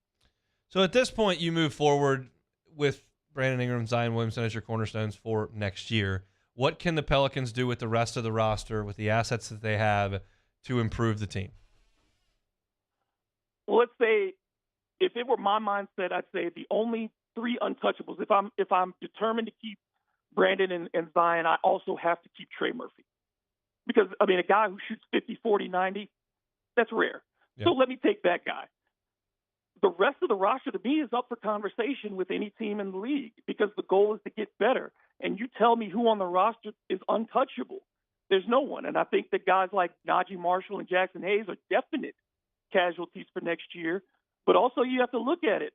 So at this point, you move forward with Brandon Ingram, Zion Williamson as your cornerstones for next year. What can the Pelicans do with the rest of the roster, with the assets that they have, to improve the team? Well, let's say, if it were my mindset, I'd say the only three untouchables. If I'm determined to keep Brandon and Zion, I also have to keep Trey Murphy. Because, a guy who shoots 50, 40, 90, that's rare. Yeah. So let me take that guy. the rest of the roster, to me, is up for conversation with any team in the league because the goal is to get better. And you tell me who on the roster is untouchable. There's no one. And I think that guys like Najee Marshall and Jackson Hayes are definite casualties for next year. But also you have to look at it.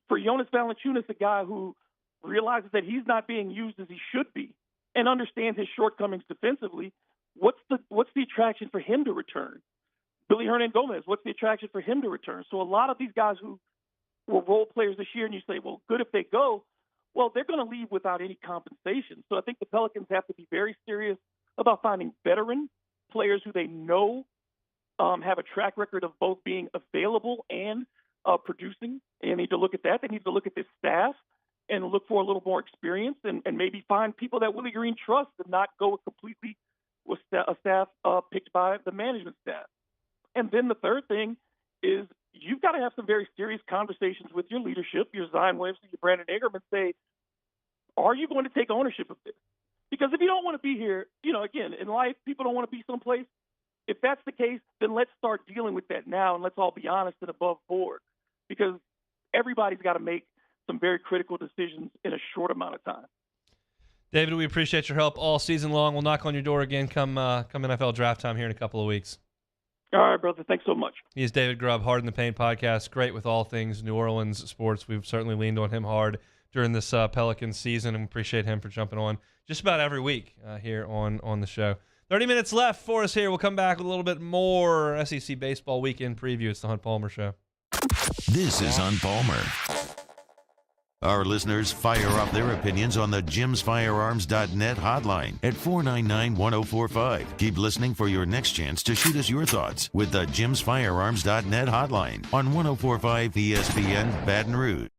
For Jonas Valanciunas, a guy who realizes that he's not being used as he should be and understands his shortcomings defensively, what's the attraction for him to return? Billy Hernan-Gomez, what's the attraction for him to return? So a lot of these guys who were role players this year, and you say, well, good if they go, well, they're going to leave without any compensation. So I think the Pelicans have to be very serious about finding veteran players who they know have a track record of both being available and producing. And they need to look at that. They need to look at this staff and look for a little more experience and maybe find people that Willie Green trusts and not go completely with a staff picked by the management staff. And then the third thing is you've got to have some very serious conversations with your leadership, your Zion Williamson, your Brandon Ingram, and say, are you going to take ownership of this? Because if you don't want to be here, again, in life, people don't want to be someplace. If that's the case, then let's start dealing with that now, and let's all be honest and above board, because everybody's got to make some very critical decisions in a short amount of time. David, we appreciate your help all season long. We'll knock on your door again come NFL draft time here in a couple of weeks. All right, brother. Thanks so much. He is David Grubb, Hard in the Paint podcast. Great with all things New Orleans sports. We've certainly leaned on him hard during this Pelicans season, and we appreciate him for jumping on just about every week here on the show. 30 minutes left for us here. We'll come back with a little bit more SEC baseball weekend preview. It's the Hunt Palmer Show. This is Hunt Palmer. Our listeners fire up their opinions on the jimsfirearms.net hotline at 499-1045. Keep listening for your next chance to shoot us your thoughts with the jimsfirearms.net hotline on 1045 ESPN Baton Rouge.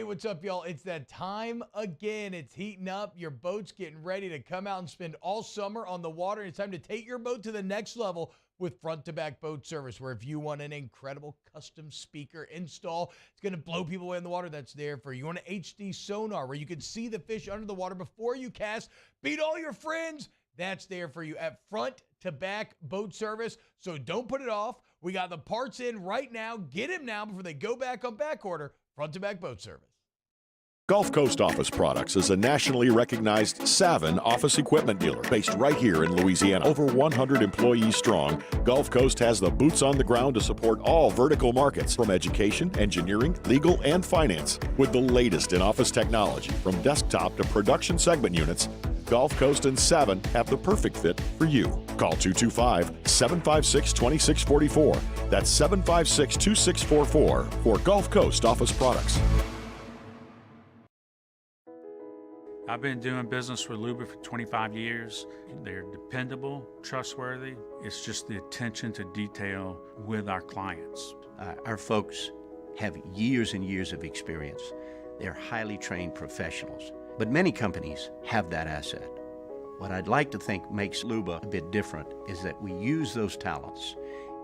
What's up, y'all? It's that time again. It's heating up. Your boat's getting ready to come out and spend all summer on the water. It's time to take your boat to the next level with front-to-back boat service, where if you want an incredible custom speaker install, it's going to blow people away in the water, that's there for you. You want an HD sonar where you can see the fish under the water before you cast, beat all your friends, that's there for you at front-to-back boat service. So don't put it off. We got the parts in right now. Get them now before they go back on back order. Front-to-back boat service. Gulf Coast Office Products is a nationally recognized Savin office equipment dealer based right here in Louisiana. Over 100 employees strong, Gulf Coast has the boots on the ground to support all vertical markets, from education, engineering, legal, and finance. With the latest in office technology, from desktop to production segment units, Gulf Coast and Savin have the perfect fit for you. Call 225-756-2644. That's 756-2644 for Gulf Coast Office Products. I've been doing business with Luba for 25 years. They're dependable, trustworthy. It's just the attention to detail with our clients. Our folks have years and years of experience. They're highly trained professionals. But many companies have that asset. What I'd like to think makes Luba a bit different is that we use those talents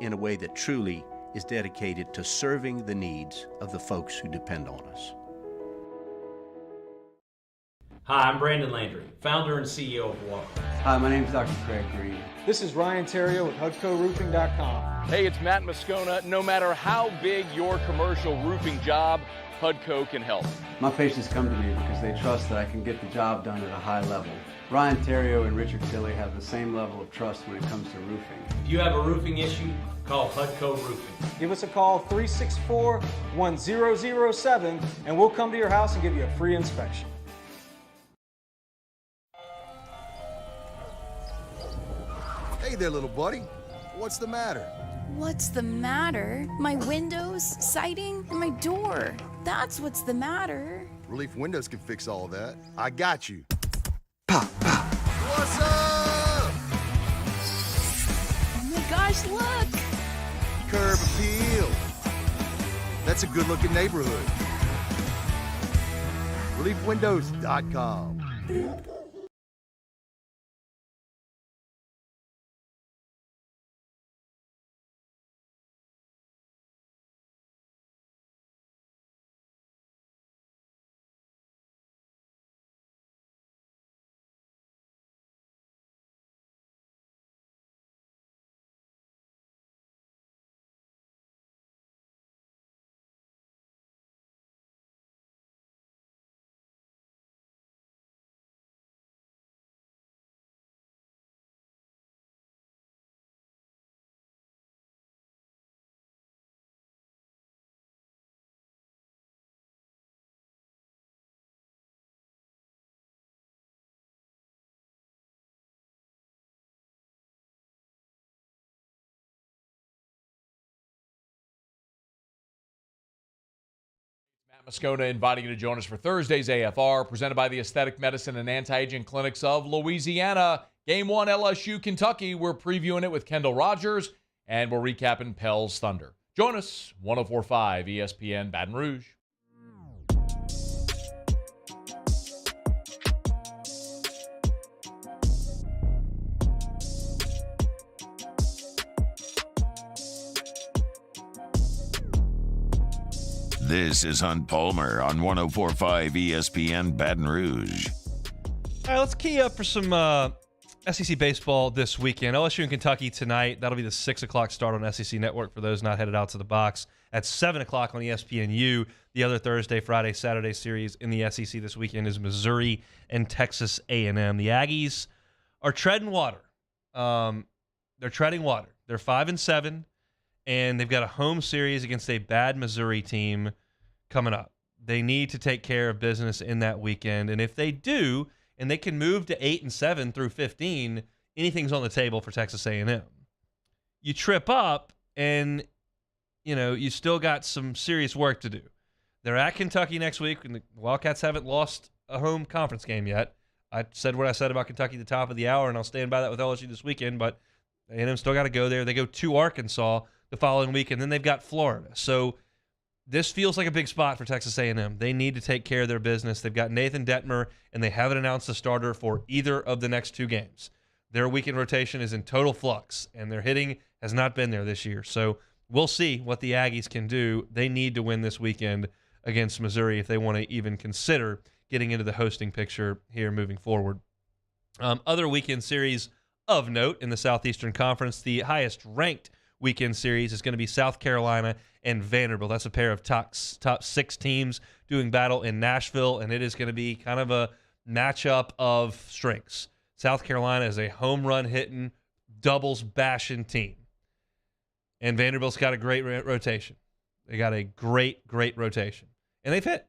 in a way that truly is dedicated to serving the needs of the folks who depend on us. Hi, I'm Brandon Landry, founder and CEO of Walker. Hi, my name is Dr. Craig Green. This is Ryan Terrio with HUDCORoofing.com. Hey, it's Matt Moscona. No matter how big your commercial roofing job, HUDCO can help. My patients come to me because they trust that I can get the job done at a high level. Ryan Terrio and Richard Tilley have the same level of trust when it comes to roofing. If you have a roofing issue, call HUDCO Roofing. Give us a call, 364-1007, and we'll come to your house and give you a free inspection. Hey there, little buddy. What's the matter? What's the matter? My windows, siding, and my door. That's what's the matter. Relief Windows can fix all of that. I got you. Pop, pop. What's up? Oh my gosh, look! Curb appeal. That's a good-looking neighborhood. ReliefWindows.com. Moscona inviting you to join us for Thursday's AFR, presented by the Aesthetic Medicine and Anti-Aging Clinics of Louisiana. Game 1, LSU, Kentucky. We're previewing it with Kendall Rogers, and we're recapping Pels Thunder. Join us, 104.5 ESPN Baton Rouge. This is Hunt Palmer on 104.5 ESPN Baton Rouge. All right, let's key up for some SEC baseball this weekend. LSU and Kentucky tonight. That'll be the 6 o'clock start on SEC Network for those not headed out to the box. At 7 o'clock on ESPNU. The other Thursday, Friday, Saturday series in the SEC this weekend is Missouri and Texas A&M. The Aggies are treading water. They're treading water. They're 5-7. And they've got a home series against a bad Missouri team coming up. They need to take care of business in that weekend. And if they do, and they can move to 8-7 through 15, anything's on the table for Texas A&M. You trip up, and you still got some serious work to do. They're at Kentucky next week, and the Wildcats haven't lost a home conference game yet. I said what I said about Kentucky at the top of the hour, and I'll stand by that with LSU this weekend. But A&M still got to go there. They go to Arkansas the following week, and then they've got Florida. So this feels like a big spot for Texas A&M. They need to take care of their business. They've got Nathan Detmer, and they haven't announced a starter for either of the next two games. Their weekend rotation is in total flux, and their hitting has not been there this year. So we'll see what the Aggies can do. They need to win this weekend against Missouri if they want to even consider getting into the hosting picture here moving forward. Other weekend series of note in the Southeastern Conference, the highest-ranked weekend series is going to be South Carolina and Vanderbilt. That's a pair of top 6 teams doing battle in Nashville, and it is going to be kind of a matchup of strengths. South Carolina is a home run hitting, doubles bashing team, and Vanderbilt's got a great rotation. They got a great rotation, and they've hit.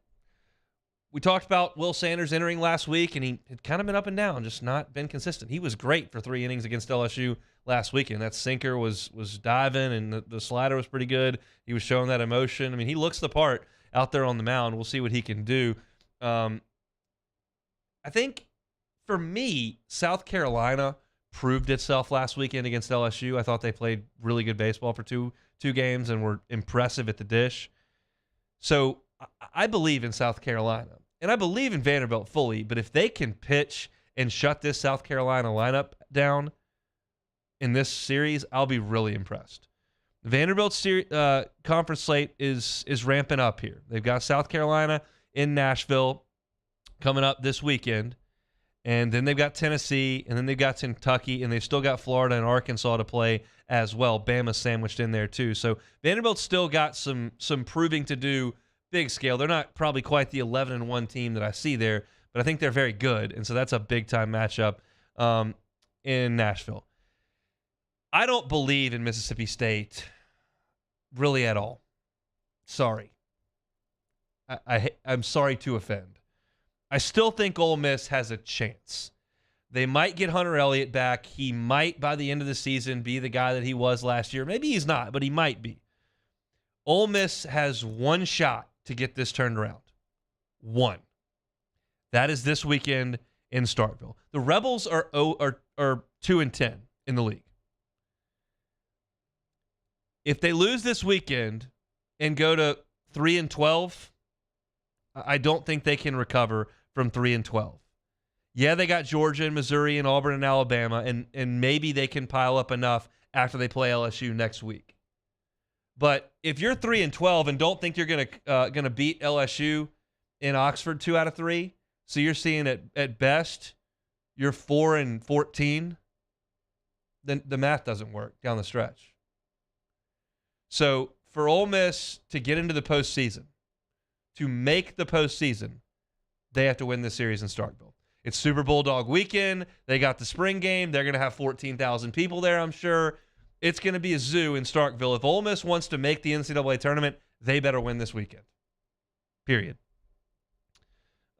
We talked about Will Sanders entering last week, and he had kind of been up and down, just not been consistent. He was great for 3 innings against LSU last weekend. That sinker was diving, and the slider was pretty good. He was showing that emotion. I mean, he looks the part out there on the mound. We'll see what he can do. I think, for me, South Carolina proved itself last weekend against LSU. I thought they played really good baseball for two games and were impressive at the dish. So I believe in South Carolina. And I believe in Vanderbilt fully, but if they can pitch and shut this South Carolina lineup down in this series, I'll be really impressed. Vanderbilt's conference slate is ramping up here. They've got South Carolina in Nashville coming up this weekend, and then they've got Tennessee, and then they've got Kentucky, and they've still got Florida and Arkansas to play as well. Bama's sandwiched in there too. So Vanderbilt's still got some proving to do. Big scale. They're not probably quite the 11-1 team that I see there, but I think they're very good, and so that's a big-time matchup in Nashville. I don't believe in Mississippi State really at all. Sorry. I'm sorry to offend. I still think Ole Miss has a chance. They might get Hunter Elliott back. He might, by the end of the season, be the guy that he was last year. Maybe he's not, but he might be. Ole Miss has one shot to get this turned around. One. That is this weekend in Starkville. The Rebels are 2-10 in the league. If they lose this weekend and go to 3-12, I don't think they can recover from 3-12. Yeah, they got Georgia and Missouri and Auburn and Alabama, and maybe they can pile up enough after they play LSU next week. But if you're 3-12 and don't think you're gonna beat LSU in Oxford 2 out of 3, so you're seeing at best you're 4-14, then the math doesn't work down the stretch. So for Ole Miss to get into the postseason, to make the postseason, they have to win this series in Starkville. It's Super Bulldog weekend. They got the spring game. They're going to have 14,000 people there, I'm sure. It's going to be a zoo in Starkville. If Ole Miss wants to make the NCAA tournament, they better win this weekend. Period.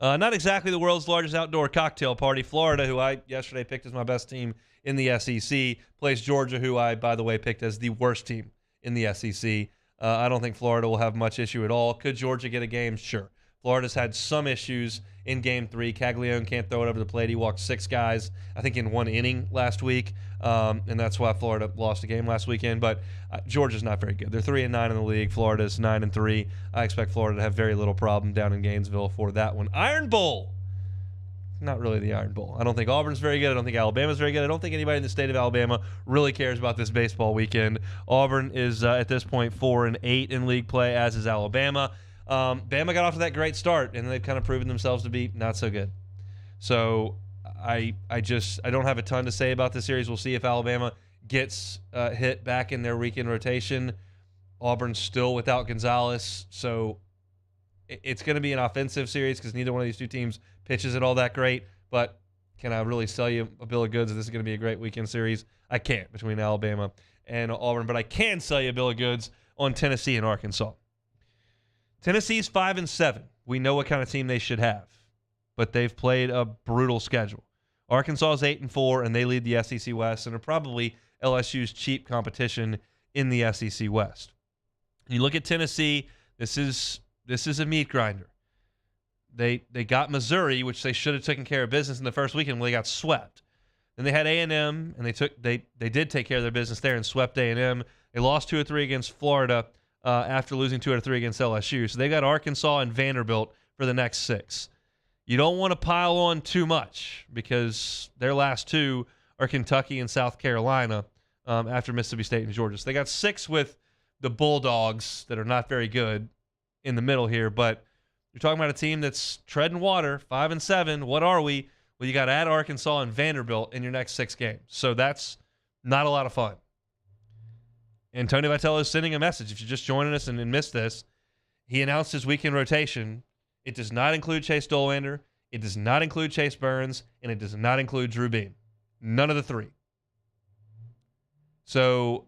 Not exactly the world's largest outdoor cocktail party. Florida, who I yesterday picked as my best team in the SEC, plays Georgia, who I, by the way, picked as the worst team in the SEC. I don't think Florida will have much issue at all. Could Georgia get a game? Sure. Florida's had some issues in Game 3. Caglione can't throw it over the plate. He walked 6 guys, I think, in 1 inning last week, and that's why Florida lost a game last weekend. But Georgia's not very good. They're 3-9 in the league. Florida's 9-3. I expect Florida to have very little problem down in Gainesville for that one. Iron Bowl. Not really the Iron Bowl. I don't think Auburn's very good. I don't think Alabama's very good. I don't think anybody in the state of Alabama really cares about this baseball weekend. Auburn is, at this point, 4-8 in league play, as is Alabama. Bama got off to that great start, and they've kind of proven themselves to be not so good. So I don't have a ton to say about this series. We'll see if Alabama gets hit back in their weekend rotation. Auburn's still without Gonzalez, so it's going to be an offensive series because neither one of these two teams pitches it all that great. But can I really sell you a bill of goods that this is going to be a great weekend series? I can't between Alabama and Auburn, but I can sell you a bill of goods on Tennessee and Arkansas. Tennessee's 5-7. We know what kind of team they should have, but they've played a brutal schedule. Arkansas is 8-4, and they lead the SEC West and are probably LSU's cheap competition in the SEC West. You look at Tennessee. This is a meat grinder. They got Missouri, which they should have taken care of business in the first weekend when they got swept. Then they had A&M, and they did take care of their business there and swept A&M. They lost 2 or 3 against Florida after losing 2 out of 3 against LSU. So they got Arkansas and Vanderbilt for the next 6. You don't want to pile on too much because their last 2 are Kentucky and South Carolina after Mississippi State and Georgia. So they got 6 with the Bulldogs that are not very good in the middle here, but you're talking about a team that's treading water, 5-7. What are we? Well, you got to add Arkansas and Vanderbilt in your next 6 games. So that's not a lot of fun. And Tony Vitello is sending a message. If you're just joining us and missed this, he announced his weekend rotation. It does not include Chase Dolander. It does not include Chase Burns. And it does not include Drew Beam. None of the 3. So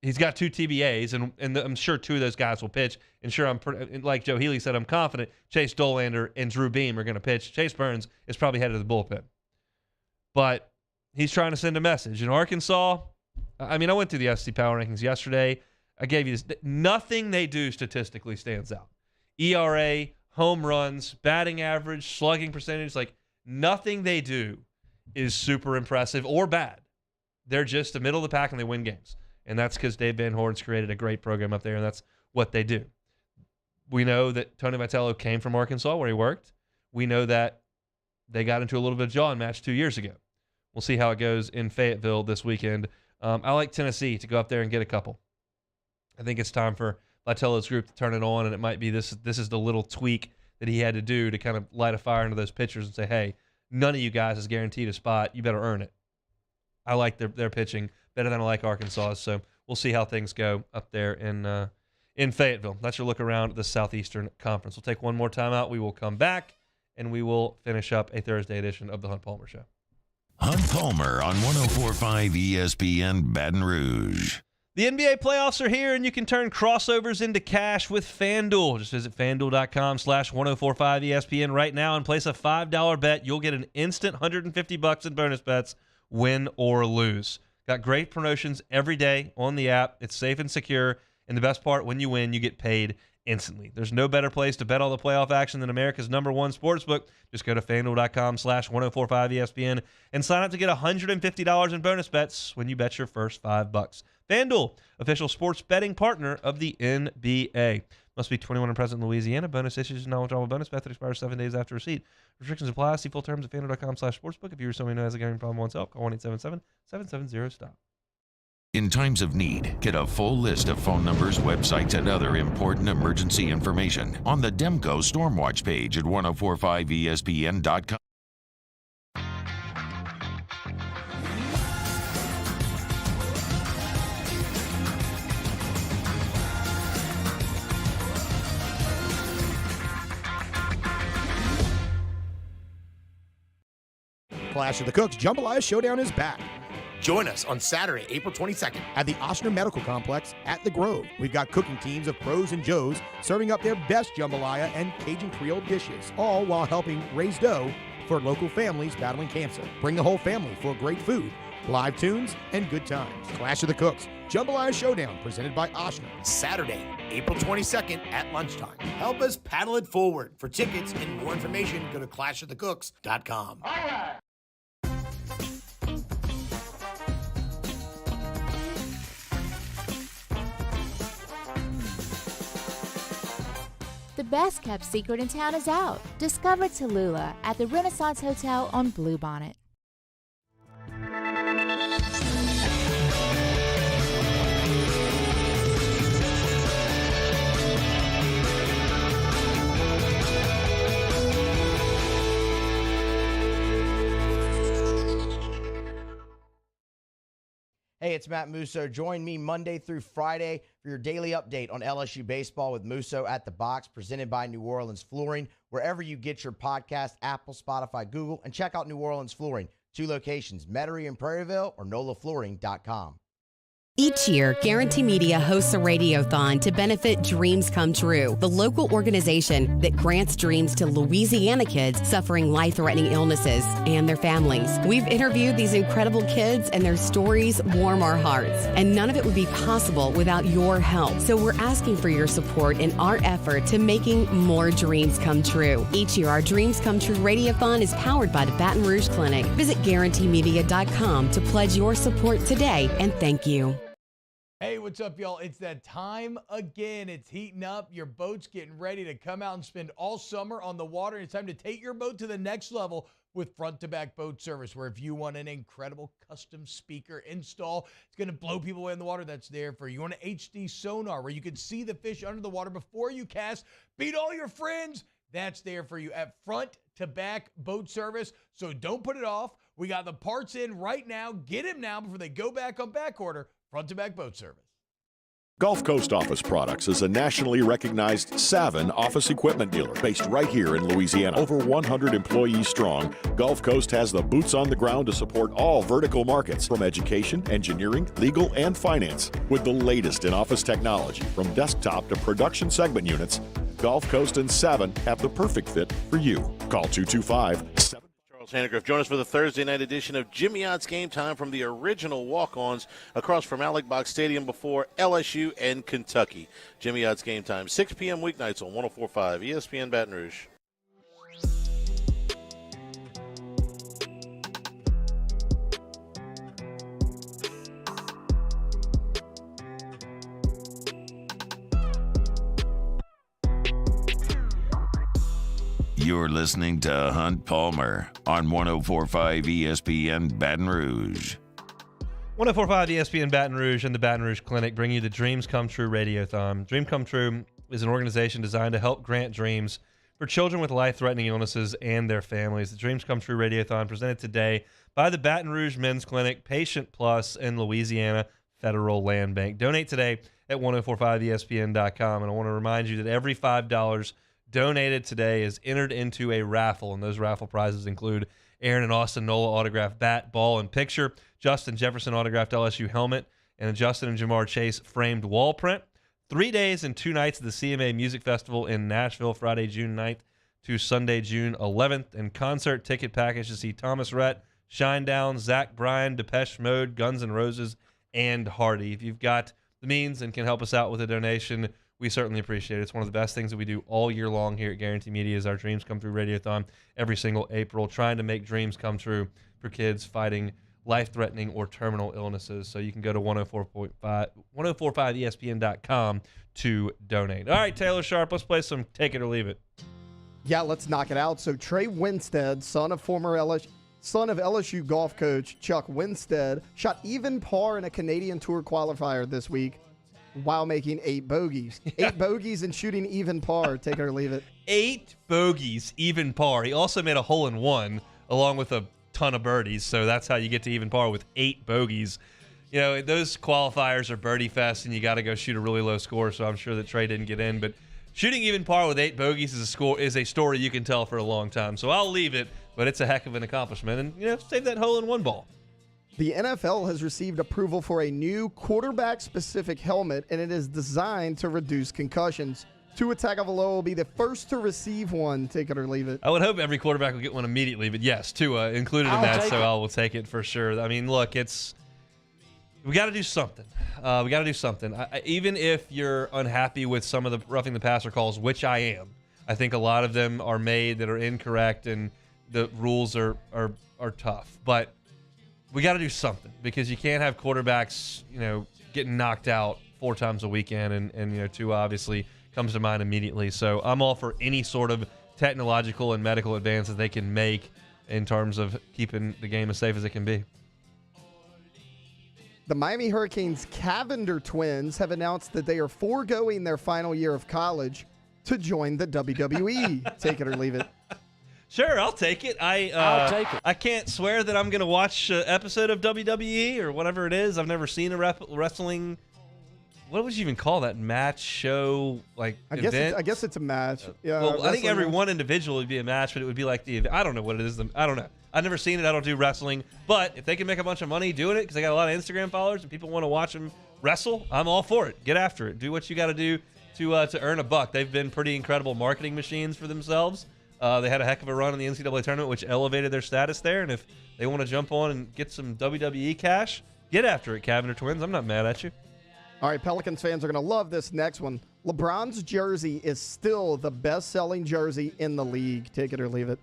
he's got 2 TBAs, and I'm sure 2 of those guys will pitch. And sure, like Joe Healy said, I'm confident Chase Dolander and Drew Beam are going to pitch. Chase Burns is probably headed to the bullpen. But he's trying to send a message. In Arkansas, I mean, I went through the SC Power Rankings yesterday. I gave you this. Nothing they do statistically stands out. ERA, home runs, batting average, slugging percentage, like nothing they do is super impressive or bad. They're just the middle of the pack and they win games. And that's because Dave Van Horn's created a great program up there, and that's what they do. We know that Tony Vitello came from Arkansas where he worked. We know that they got into a little bit of jawing match 2 years ago. We'll see how it goes in Fayetteville this weekend. I like Tennessee to go up there and get a couple. I think it's time for Vitello's group to turn it on, and it might be this is the little tweak that he had to do to kind of light a fire into those pitchers and say, hey, none of you guys is guaranteed a spot. You better earn it. I like their pitching better than I like Arkansas, so we'll see how things go up there in Fayetteville. That's your look around the Southeastern Conference. We'll take one more time out. We will come back, and we will finish up a Thursday edition of the Hunt Palmer Show. Hunt Palmer on 104.5 ESPN Baton Rouge. The NBA playoffs are here, and you can turn crossovers into cash with FanDuel. Just visit FanDuel.com/1045 ESPN right now and place a $5 bet. You'll get an instant $150 in bonus bets, win or lose. Got great promotions every day on the app. It's safe and secure. And the best part, when you win, you get paid instantly. There's no better place to bet all the playoff action than America's #1 sportsbook. Just go to FanDuel.com/1045 ESPN and sign up to get $150 in bonus bets when you bet your first $5. FanDuel, official sports betting partner of the NBA. Must be 21 and present in Louisiana. Bonus issues, non-withdrawable bonus method expires 7 days after receipt. Restrictions apply. See full terms at FanDuel.com/sportsbook. If you or someone who has a gambling problem wants help, call 1-877-770-STOP. In times of need, get a full list of phone numbers, websites, and other important emergency information on the Demco Stormwatch page at 1045ESPN.com. Clash of the Cooks Jambalaya Showdown is back. Join us on Saturday, April 22nd at the Ochsner Medical Complex at The Grove. We've got cooking teams of pros and joes serving up their best jambalaya and Cajun Creole dishes, all while helping raise dough for local families battling cancer. Bring the whole family for great food, live tunes, and good times. Clash of the Cooks Jambalaya Showdown presented by Ochsner. Saturday, April 22nd at lunchtime. Help us paddle it forward. For tickets and more information, go to clashofthecooks.com. All right. The best kept secret in town is out. Discover Tallulah at the Renaissance Hotel on Bluebonnet. Hey, it's Matt Musso. Join me Monday through Friday for your daily update on LSU baseball with Musso at the Box, presented by New Orleans Flooring. Wherever you get your podcast, Apple, Spotify, Google, and check out New Orleans Flooring. 2 locations, Metairie and Prairieville, or NOLAFlooring.com. Each year, Guarantee Media hosts a radiothon to benefit Dreams Come True, the local organization that grants dreams to Louisiana kids suffering life-threatening illnesses and their families. We've interviewed these incredible kids, and their stories warm our hearts. And none of it would be possible without your help. So we're asking for your support in our effort to making more dreams come true. Each year, our Dreams Come True radiothon is powered by the Baton Rouge Clinic. Visit GuaranteeMedia.com to pledge your support today, and thank you. Hey, what's up, y'all? It's that time again. It's heating up. Your boat's getting ready to come out and spend all summer on the water. It's time to take your boat to the next level with front-to-back boat service, where if you want an incredible custom speaker install, it's going to blow people away in the water, that's there for you. You want an HD sonar where you can see the fish under the water before you cast, beat all your friends, that's there for you at front-to-back boat service. So don't put it off. We got the parts in right now. Get them now before they go back on back order. Front-to-back boat service. Gulf Coast Office Products is a nationally recognized Savin office equipment dealer based right here in Louisiana. Over 100 employees strong, Gulf Coast has the boots on the ground to support all vertical markets, from education, engineering, legal, and finance. With the latest in office technology, from desktop to production segment units, Gulf Coast and Savin have the perfect fit for you. Call 225-7. Sandegriff, join us for the Thursday night edition of Jimmy Ott's Game Time from the original walk-ons across from Alec Box Stadium before LSU and Kentucky. Jimmy Ott's Game Time, 6 p.m. weeknights on 104.5 ESPN Baton Rouge. You're listening to Hunt Palmer on 104.5 ESPN Baton Rouge. 104.5 ESPN Baton Rouge and the Baton Rouge Clinic bring you the Dreams Come True Radiothon. Dream Come True is an organization designed to help grant dreams for children with life-threatening illnesses and their families. The Dreams Come True Radiothon presented today by the Baton Rouge Men's Clinic, Patient Plus, and Louisiana Federal Land Bank. Donate today at 1045ESPN.com. And I want to remind you that every $5 donated today is entered into a raffle, and those raffle prizes include Aaron and Austin Nola autographed bat, ball, and picture, Justin Jefferson autographed LSU helmet, and a Justin and Jamar Chase framed wall print. 3 days and 2 nights at the CMA Music Festival in Nashville, Friday, June 9th to Sunday, June 11th, and concert ticket package to see Thomas Rhett, Shinedown, Zach Bryan, Depeche Mode, Guns N' Roses, and Hardy. If you've got the means and can help us out with a donation, we certainly appreciate it. It's one of the best things that we do all year long here at Guarantee Media is our Dreams Come True Radiothon every single April, trying to make dreams come true for kids fighting life-threatening or terminal illnesses. So you can go to 1045ESPN.com to donate. All right, Taylor Sharp, let's play some Take It or Leave It. Yeah, let's knock it out. So Trey Winstead, son of LSU golf coach Chuck Winstead, shot even par in a Canadian Tour qualifier this week while making 8 bogeys. 8 bogeys and shooting even par. Take it or leave it. 8 bogeys, even par. He also made a hole-in-one along with a ton of birdies, so that's how you get to even par with 8 bogeys. You know, those qualifiers are birdie fest, and you got to go shoot a really low score, so I'm sure that Trey didn't get in. But shooting even par with 8 bogeys is a story you can tell for a long time. So I'll leave it, but it's a heck of an accomplishment. And, you know, save that hole-in-one ball. The NFL has received approval for a new quarterback-specific helmet, and it is designed to reduce concussions. Tua Tagovailoa will be the first to receive one. Take it or leave it. I would hope every quarterback will get one immediately, but yes, Tua included in that, so I will take it for sure. I mean, look, we got to do something. We got to do something. Even if you're unhappy with some of the roughing the passer calls, which I am, I think a lot of them are made that are incorrect, and the rules are tough. But we got to do something, because you can't have quarterbacks, you know, getting knocked out 4 times a weekend, and you know, Tua obviously comes to mind immediately. So I'm all for any sort of technological and medical advances they can make in terms of keeping the game as safe as it can be. The Miami Hurricanes Cavender twins have announced that they are foregoing their final year of college to join the WWE. Take it or leave it. Sure, I'll take it. I'll take it. I can't swear that I'm going to watch an episode of WWE or whatever it is. I've never seen a wrestling. What would you even call that? Match, show, like event? I guess it's a match. Yeah. Well, I think every one individual would be a match, but it would be like the event. I don't know what it is. I don't know. I've never seen it. I don't do wrestling. But if they can make a bunch of money doing it because they got a lot of Instagram followers and people want to watch them wrestle, I'm all for it. Get after it. Do what you got to do to earn a buck. They've been pretty incredible marketing machines for themselves. They had a heck of a run in the NCAA tournament, which elevated their status there. And if they want to jump on and get some WWE cash, get after it, Cavender twins. I'm not mad at you. All right, Pelicans fans are going to love this next one. LeBron's jersey is still the best-selling jersey in the league. Take it or leave it.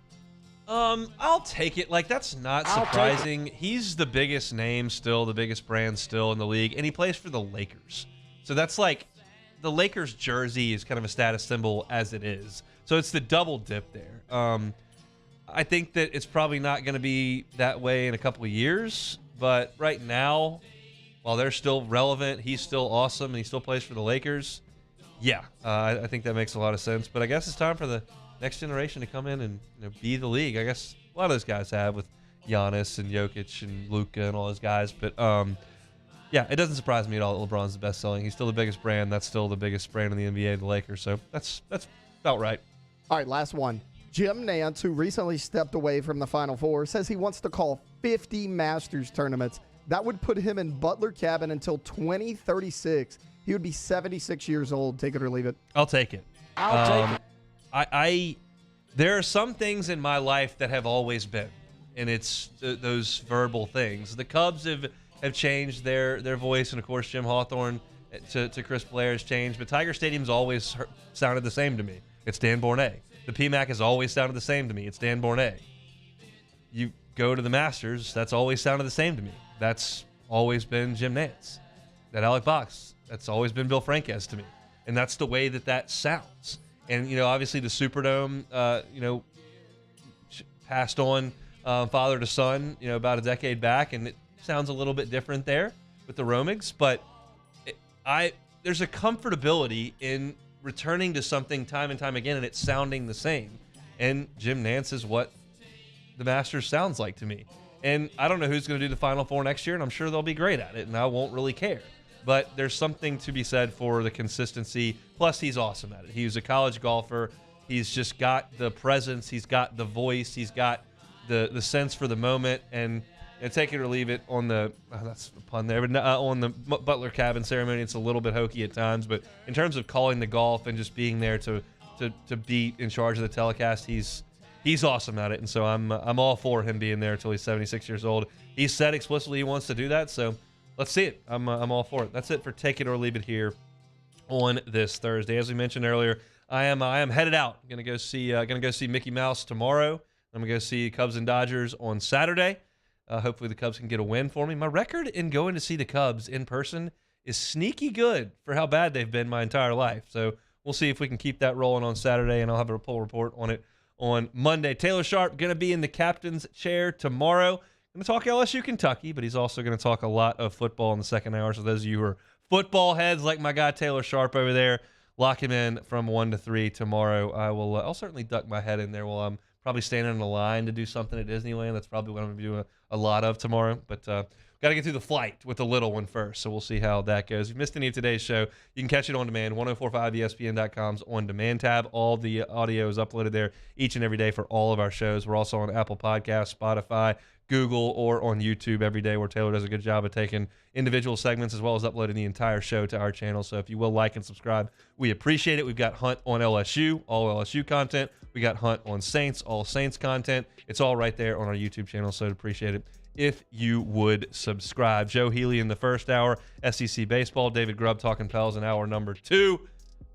I'll take it. Like, that's not surprising. He's the biggest name still, the biggest brand still in the league, and he plays for the Lakers. So that's like the Lakers jersey is kind of a status symbol as it is. So it's the double dip there. I think that it's probably not going to be that way in a couple of years, but right now, while they're still relevant, he's still awesome, and he still plays for the Lakers. Yeah, I think that makes a lot of sense. But I guess it's time for the next generation to come in and be the league. I guess a lot of those guys have with Giannis and Jokic and Luka and all those guys. But, yeah, it doesn't surprise me at all that LeBron's the best-selling. He's still the biggest brand. That's still the biggest brand in the NBA, the Lakers. So that's about right. All right, last one. Jim Nantz, who recently stepped away from the Final Four, says he wants to call 50 Masters tournaments. That would put him in Butler Cabin until 2036. He would be 76 years old. Take it or leave it. I'll take it. I'll take it. There are some things in my life that have always been, and it's those verbal things. The Cubs have changed their voice, and of course Jim Hawthorne to Chris Blair has changed, but Tiger Stadium's always sounded the same to me. It's Dan Bournet. The PMAC has always sounded the same to me. It's Dan Bournet. You go to the Masters, that's always sounded the same to me. That's always been Jim Nantz. That Alec Box, that's always been Bill Franquez to me. And that's the way that sounds. And, obviously the Superdome, passed on father to son, about a decade back, and it sounds a little bit different there with the Romigs. But there's a comfortability in returning to something time and time again and it sounding the same. And Jim Nantz is what the Masters sounds like to me. And I don't know who's going to do the Final Four next year, and I'm sure they'll be great at it, and I won't really care. But there's something to be said for the consistency. Plus, he's awesome at it. He was a college golfer. He's just got the presence. He's got the voice. He's got the sense for the moment. And take it or leave it on the that's a pun there, but on the Butler Cabin ceremony, it's a little bit hokey at times. But in terms of calling the golf and just being there to be in charge of the telecast, he's awesome at it. And so I'm all for him being there until he's 76 years old. He said explicitly he wants to do that. So let's see it. I'm all for it. That's it for Take It or Leave It here on this Thursday. As we mentioned earlier, I am headed out. Gonna go see Mickey Mouse tomorrow. I'm gonna go see Cubs and Dodgers on Saturday. Hopefully the Cubs can get a win for me. My record in going to see the Cubs in person is sneaky good for how bad they've been my entire life. So we'll see if we can keep that rolling on Saturday, and I'll have a full report on it on Monday. Taylor Sharp going to be in the captain's chair tomorrow. Going to talk LSU Kentucky, but he's also going to talk a lot of football in the second hour. So those of you who are football heads like my guy Taylor Sharp over there, lock him in from 1 to 3 tomorrow. I'll certainly duck my head in there while I'm probably standing in the line to do something at Disneyland. That's probably what I'm going to be doing a lot of tomorrow. But got to get through the flight with the little one first, so we'll see how that goes. If you missed any of today's show, you can catch it on demand, 1045ESPN.com's On Demand tab. All the audio is uploaded there each and every day for all of our shows. We're also on Apple Podcasts, Spotify, Google, or on YouTube every day, where Taylor does a good job of taking individual segments as well as uploading the entire show to our channel. So if you will like and subscribe, we appreciate it. We've got Hunt on LSU, all LSU content. We got Hunt on Saints, all Saints content. It's all right there on our YouTube channel, so I'd appreciate it if you would subscribe. Joe Healy in the first hour, SEC baseball. David Grubb talking Pels in hour number 2.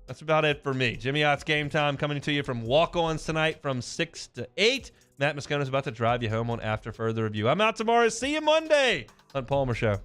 That's about it for me. Jimmy Ott's Game Time coming to you from walk-ons tonight from 6 to 8. Matt Moscona is about to drive you home on After Further Review. I'm out tomorrow. See you Monday. Hunt Palmer Show.